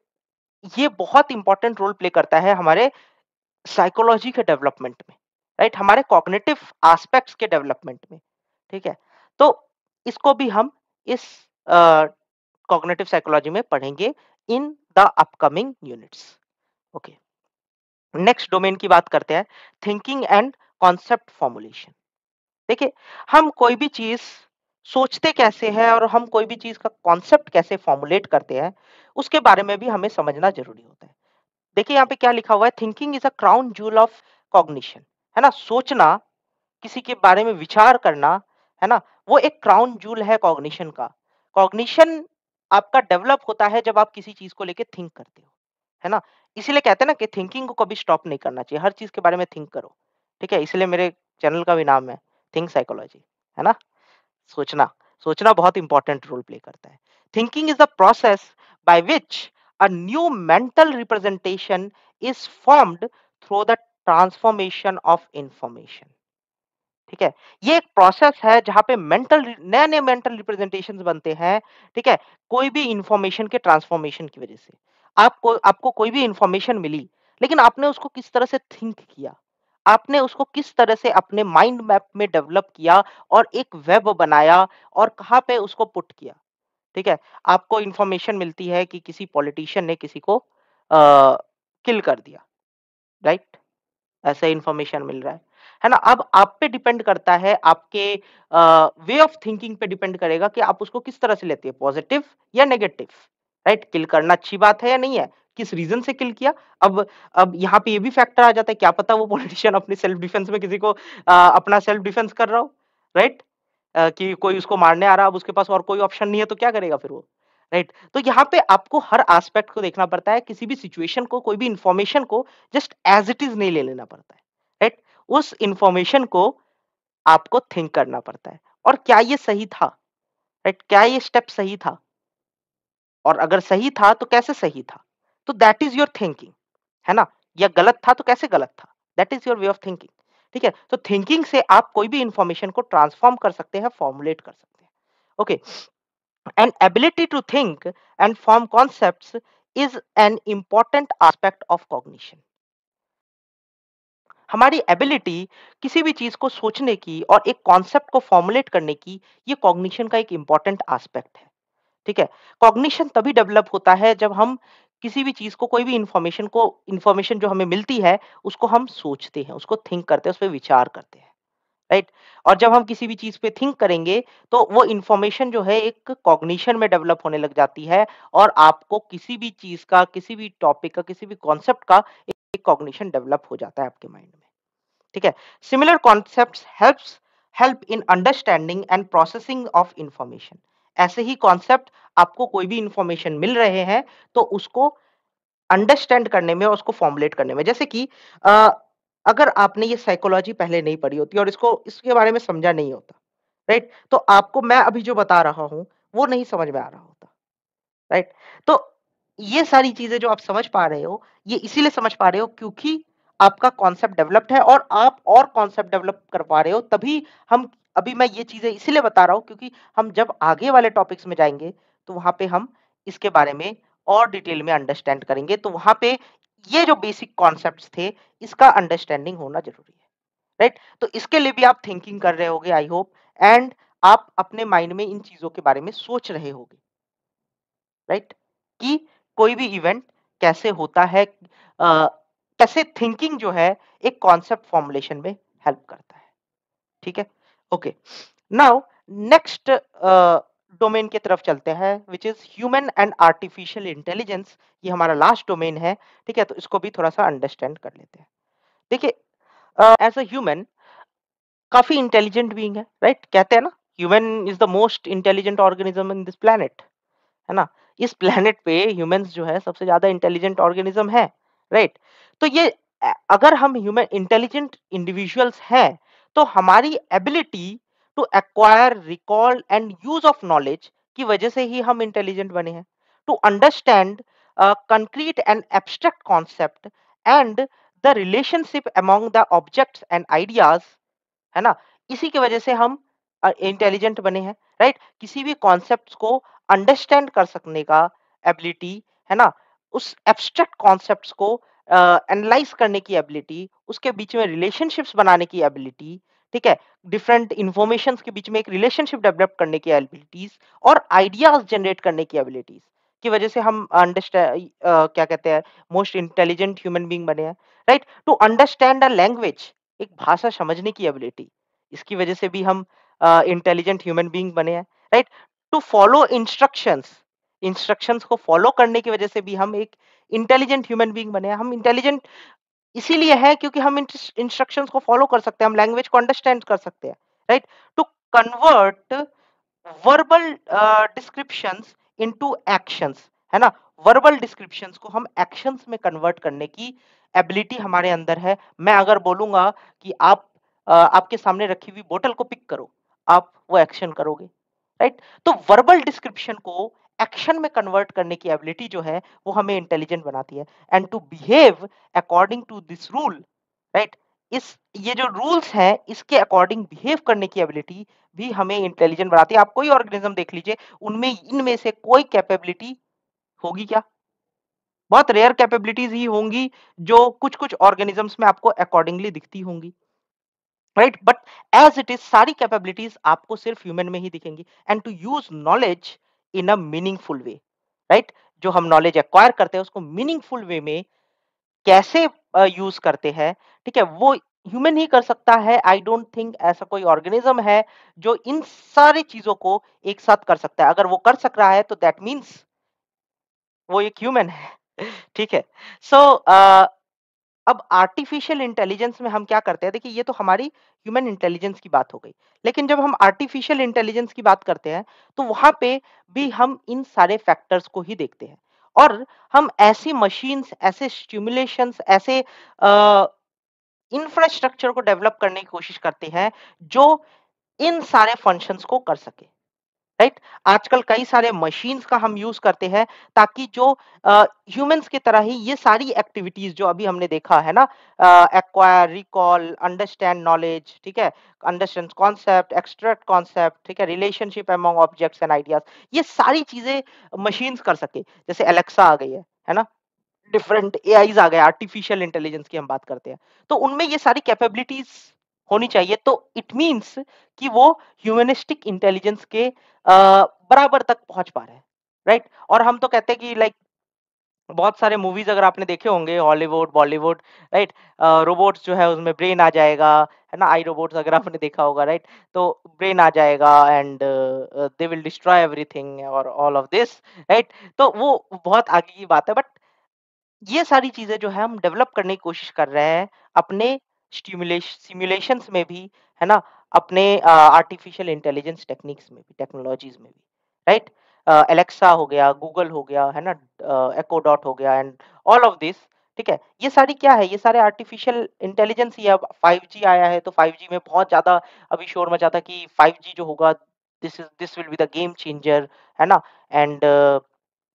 ये बहुत इंपॉर्टेंट रोल प्ले करता है हमारे साइकोलॉजी के डेवलपमेंट में, राइट, हमारे कॉग्निटिव एस्पेक्ट्स के डेवलपमेंट में। ठीक है, तो इसको भी हम इस कॉग्निटिव साइकोलॉजी में पढ़ेंगे in the upcoming units. Okay, next domain की बात करते हैं, थिंकिंग एंड कॉन्सेप्ट फॉर्मुलेशन। देखिए, हम कोई भी चीज सोचते कैसे हैं और हम कोई भी चीज का कॉन्सेप्ट कैसे फॉर्मुलेट करते हैं, उसके बारे में भी हमें समझना जरूरी होता है। देखिए यहाँ पे क्या लिखा हुआ है, thinking is a crown joule of cognition. है ना, सोचना, किसी के बारे में विचार करना, है ना, वो एक क्राउन जूल है कॉग्निशन का। कॉग्निशन आपका डेवलप होता है जब आप किसी चीज को लेके थिंक करते हो, है ना। इसीलिए कहते हैं ना कि थिंकिंग को कभी स्टॉप नहीं करना चाहिए, हर चीज के बारे में थिंक करो। ठीक है, इसलिए मेरे चैनल का भी नाम है थिंक साइकोलॉजी, है ना। सोचना, सोचना बहुत इंपॉर्टेंट रोल प्ले करता है। Thinking is the process by which a new mental representation is formed through the transformation of information. ठीक है, ये एक प्रोसेस है जहां पे मेंटल नए नए मेंटल रिप्रेजेंटेशंस बनते हैं। ठीक है, कोई भी इंफॉर्मेशन के ट्रांसफॉर्मेशन की वजह से आपको आपको कोई भी इंफॉर्मेशन मिली, लेकिन आपने उसको किस तरह से थिंक किया, आपने उसको किस तरह से अपने माइंड मैप में डेवलप किया और एक वेब बनाया और कहाँ पे उसको पुट किया। ठीक है, आपको इंफॉर्मेशन मिलती है कि किसी पॉलिटिशियन ने किसी को किल कर दिया, राइट, ऐसा इन्फॉर्मेशन मिल रहा है ना? अब आप पे डिपेंड करता है, आपके वे ऑफ थिंकिंग पे डिपेंड करेगा कि आप उसको किस तरह से लेते हैं, पॉजिटिव या नेगेटिव, राइट? किल करना अच्छी बात है या नहीं है? किस रीज़न से किल किया? अब यहाँ पे ये भी फैक्टर आ जाता है, क्या पता वो पॉलिटिशियन अपनी सेल्फ डिफेंस में किसी को अपना सेल्फ डिफेंस कर रहा हो, राइट? कि कोई उसको मारने आ रहा है, अब उसके पास और कोई ऑप्शन नहीं है, तो क्या करेगा फिर वो? राइट? तो यहाँ पे आपको हर एस्पेक्ट को देखना पड़ता है, किसी भी सिचुएशन को, कोई भी इन्फॉर्मेशन को जस्ट एज़ इट इज़ नहीं ले लेना पड़ता है, राइट? उस इन्फॉर्मेशन को आपको थिंक करना पड़ता है, और क्या ये सही था, राइट? क्या ये स्टेप सही था? और अगर सही था तो कैसे सही था? तो दैट इज़ योर थिंकिंग, है ना? या गलत था तो कैसे गलत था? That is your way of thinking, ठीक है? तो थिंकिंग से आप कोई भी इन्फॉर्मेशन को ट्रांसफॉर्म कर सकते हैं, फॉर्मुलेट कर सकते हैं। Okay, an ability to think and form concepts is an important aspect of cognition. हमारी एबिलिटी किसी भी चीज को सोचने की और एक कॉन्सेप्ट को फॉर्मुलेट करने की, ये कॉग्निशन का एक इंपॉर्टेंट एस्पेक्ट है। ठीक है, कॉग्निशन तभी डेवलप होता है जब हम किसी भी चीज को, कोई भी इंफॉर्मेशन जो हमें मिलती है, उसको हम सोचते हैं, उसको थिंक करते हैं, उस पर विचार करते हैं, राइट। और जब हम किसी भी चीज पे थिंक करेंगे, तो वो इंफॉर्मेशन जो है एक कॉग्निशन में डेवलप होने लग जाती है, और आपको किसी भी चीज का, किसी भी टॉपिक का, किसी भी कॉन्सेप्ट का एक कॉग्निशन डेवलप हो जाता है आपके माइंड में। ठीक है, similar concepts help in understanding and processing of information. ऐसे ही कॉन्सेप्ट, आपको कोई भी इंफॉर्मेशन मिल रहे हैं तो उसको अंडरस्टैंड करने में और उसको फॉर्मुलेट करने में, जैसे कि अ, अगर आपने ये साइकोलॉजी पहले नहीं पढ़ी होती और इसके बारे में समझा नहीं होता, राइट, तो आपको मैं अभी जो बता रहा हूं वो नहीं समझ में आ रहा होता, राइट। तो ये सारी चीजें जो आप समझ पा रहे हो, ये इसीलिए समझ पा रहे हो क्योंकि आपका कॉन्सेप्ट डेवलप्ड है, और आप और कॉन्सेप्ट डेवलप कर पा रहे हो, तभी हम, अभी मैं ये चीजें इसीलिए बता रहा हूं क्योंकि हम जब आगे वाले टॉपिक्स में जाएंगे, तो वहां पे हम इसके बारे में और डिटेल में अंडरस्टैंड करेंगे, तो वहां पे ये जो बेसिक कॉन्सेप्ट्स थे, इसका अंडरस्टैंडिंग होना जरूरी है, राइट। तो इसके लिए भी आप थिंकिंग कर रहे होगे, आई होप, एंड आप अपने माइंड में इन चीजों के बारे में सोच रहे होगे, राइट, कि कोई भी इवेंट कैसे होता है, कैसे थिंकिंग जो है एक कॉन्सेप्ट फॉर्मुलेशन में हेल्प करता है। ठीक है, ओके, नाउ नेक्स्ट डोमेन की तरफ चलते हैं which is human and artificial intelligence. ये हमारा लास्ट डोमेन है, ठीक है? तो इसको भी थोड़ा-सा अंडरस्टैंड कर लेते हैं। देखिए एज़ अ ह्यूमन काफ़ी इंटेलिजेंट बीइंग है, राइट? कहते हैं ना, human is the most intelligent organism in this planet, है ना? इस प्लैनेट पे ह्यूमन्स जो है सबसे ज़्यादा इंटेलिजेंट ऑर्गेनिज्म है, राइट? तो ये अगर हम ह्यूमन इंटेलिजेंट इंडिविजुअल्स हैं, तो हमारी ability to acquire, recall and use of knowledge की वजह से ही हम इंटेलिजेंट बने हैं। To understand concrete and abstract concept and the relationship among the objects and ideas, है ना? इसी की वजह से हम इंटेलिजेंट बने हैं, राइट? किसी भी कॉन्सेप्ट्स को अंडरस्टैंड कर सकने का एबिलिटी, है ना? उस एब्स्ट्रैक्ट कॉन्सेप्ट्स को एनालाइज़ करने की एबिलिटी, उसके बीच में रिलेशनशिप्स बनाने की एबिलिटी, ठीक है? डिफरेंट इन्फॉर्मेशंस के बीच में एक रिलेशनशिप डेवलप करने की एबिलिटीज़ और आइडियाज़ जनरेट करने की एबिलिटीज़ की वजह से हम क्या कहते हैं, मोस्ट इंटेलिजेंट ह्यूमन बीइंग बने हैं, right? To understand a language, एक भाषा समझने की एबिलिटी, इसकी वजह से भी हम इंटेलिजेंट ह्यूमन बीइंग बने हैं, right? To follow instructions, instructions को फॉलो करने की वजह से भी हम एक इंटेलिजेंट ह्यूमन बीइंग बने हैं। हम इंटेलिजेंट इसीलिए है क्योंकि हम इंस्ट्रक्शंस को फॉलो कर सकते हैं, हम लैंग्वेज को अंडरस्टैंड कर सकते हैं, right? To convert verbal descriptions into actions, है ना? वर्बल डिस्क्रिप्शंस को हम एक्शंस में कन्वर्ट करने की एबिलिटी हमारे अंदर है। मैं अगर बोलूंगा कि आप आपके सामने रखी हुई बोतल को पिक करो, आप वो एक्शन करोगे, राइट? तो वर्बल डिस्क्रिप्शन को एक्शन में कन्वर्ट करने की एबिलिटी जो है वो हमें इंटेलिजेंट बनाती है। And to behave according to this rule, right? इस ये जो रूल्स हैं इसके अकॉर्डिंग बिहेव करने की एबिलिटी भी हमें इंटेलिजेंट बनाती है। आप कोई ऑर्गेनिज्म देख लीजिए, उनमें इनमें से कोई कैपेबिलिटी होगी क्या? बहुत रेयर कैपेबिलिटीज ही होंगी जो कुछ-कुछ ऑर्गेनिजम्स में आपको अकॉर्डिंगली दिखती होंगी, right? But as it is सारी कैपेबिलिटीज आपको सिर्फ ह्यूमन में ही दिखेंगी। And to use knowledge in a meaningful way, right? जो हम नॉलेज एक्वायर करते हैं उसको मीनिंगफुल वे में कैसे यूज़ करते हैं, ठीक है? वो ह्यूमन ही कर सकता है। आई डोंट थिंक ऐसा कोई ऑर्गेनिज्म है जो इन सारी चीज़ों को एक साथ कर सकता है। अगर वो कर सक रहा है तो दैट मीन्स वो एक ह्यूमन है। ठीक है? सो अब आर्टिफिशियल इंटेलिजेंस में हम क्या करते हैं, देखिए ये तो हमारी ह्यूमन इंटेलिजेंस की बात हो गई। लेकिन जब हम आर्टिफिशियल इंटेलिजेंस की बात करते हैं, तो वहाँ पे भी हम इन सारे फैक्टर्स को ही देखते हैं। और हम ऐसी मशीन्स, ऐसे स्टिम्युलेशंस, ऐसे अ, इंफ्रास्ट्रक्चर को डेवलप करने की कोशिश करते हैं, जो इन सारे फंक्शंस को कर सके। राइट? आजकल कई सारे मशीन्स का हम यूज़ करते हैं ताकि जो ह्यूमन्स की तरह ही ये सारी एक्टिविटीज़ जो अभी हमने देखा है ना, एक्वायर, रिकॉल, अंडरस्टैंड नॉलेज, ठीक है? अंडरस्टैंड कॉन्सेप्ट, एक्सट्रैक्ट कॉन्सेप्ट, ठीक है? Relationship among objects and ideas, ये सारी चीज़ें मशीन्स कर सके। जैसे एलेक्सा आ गई है ना? डिफरेंट एआईज़ आ गए, आर्टिफिशियल इंटेलिजेंस की हम बात करते हैं। तो उनमें ये सारी कैपेबिलिटीज़ होनी चाहिए, तो इट मीन्स कि वो ह्यूमनिस्टिक इंटेलिजेंस के बराबर तक पहुँच पा रहे हैं, राइट? और हम तो कहते हैं कि लाइक बहुत सारे मूवीज़ अगर आपने देखे होंगे हॉलीवुड, बॉलीवुड, राइट? रोबोट्स जो है उसमें ब्रेन आ जाएगा, है ना? आई रोबोट्स अगर आपने देखा होगा, राइट? तो ब्रेन आ जाएगा and they will destroy everything और ऑल ऑफ दिस, राइट? तो वो बहुत आगे की बात है, बट ये सारी चीज़ें जो है हम डेवलप करने की कोशिश कर रहे हैं अपने सिमुलेशंस में भी, है ना? अपने आर्टिफिशियल इंटेलिजेंस टेक्निक्स में भी, टेक्नोलॉजीज़ में भी, राइट? एलेक्सा हो गया, गूगल हो गया, है ना? एक्को डॉट हो गया एंड ऑल ऑफ दिस, ठीक है? ये सारी क्या है? ये सारे आर्टिफिशियल इंटेलिजेंस ही है। अब 5G आया है तो 5G में बहुत ज़्यादा अभी शोर मचा था कि 5G जो होगा this will be the game changer, है ना? एंड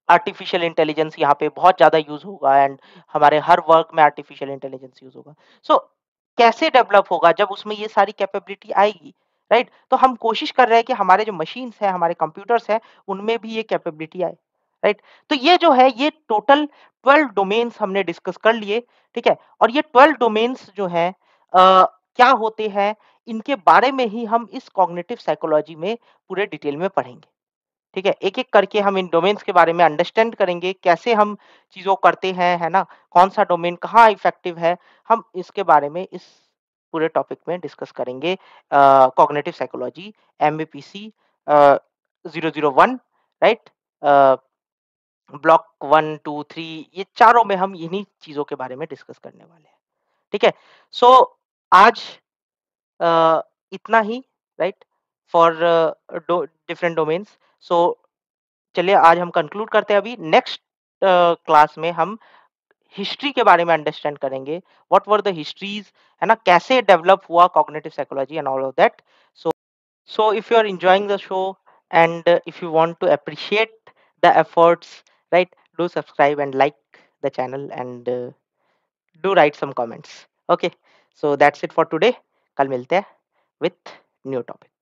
आर्टिफिशियल इंटेलिजेंस यहाँ पे बहुत ज़्यादा यूज़ होगा एंड हमारे हर वर्क में आर्टिफिशियल इंटेलिजेंस यूज़ होगा। सो कैसे डेवलप होगा जब उसमें ये सारी कैपेबिलिटी आएगी, राइट? तो हम कोशिश कर रहे हैं कि हमारे जो मशीन्स हैं, हमारे कंप्यूटर्स हैं, उनमें भी ये कैपेबिलिटी आए, राइट? तो ये जो है ये टोटल 12 डोमेन्स हमने डिस्कस कर लिए, ठीक है? और ये 12 डोमेन्स जो हैं क्या होते हैं, इनके बारे में ही हम इस कॉग्निटिव साइकोलॉजी में पूरे डिटेल में पढ़ेंगे। ठीक है? एक-एक करके हम इन डोमेन्स के बारे में अंडरस्टैंड करेंगे, कैसे हम चीज़ों को करते हैं, है ना? कौन-सा डोमेन कहाँ इफ़ेक्टिव है, हम इसके बारे में इस पूरे टॉपिक में डिस्कस करेंगे कॉग्निटिव साइकोलॉजी, एमबीपीसी 001, राइट? ब्लॉक 1, 2, 3, ये चारों में हम इन्हीं चीज़ों के बारे में डिस्कस करने वाले हैं, ठीक है? सो आज अ, इतना ही, right? For different domains. So चलिए आज हम कंक्लूड करते हैं। अभी नेक्स्ट क्लास में हम हिस्ट्री के बारे में अंडरस्टैंड करेंगे। व्हाट वर द हिस्ट्रीज, है ना? कैसे डेवलप हुआ cognitive psychology and all of that. So if you are enjoying the show and if you want to appreciate the efforts, right, do subscribe and like the channel and do write some comments. Okay, so that's it for today. कल मिलते हैं with new topic.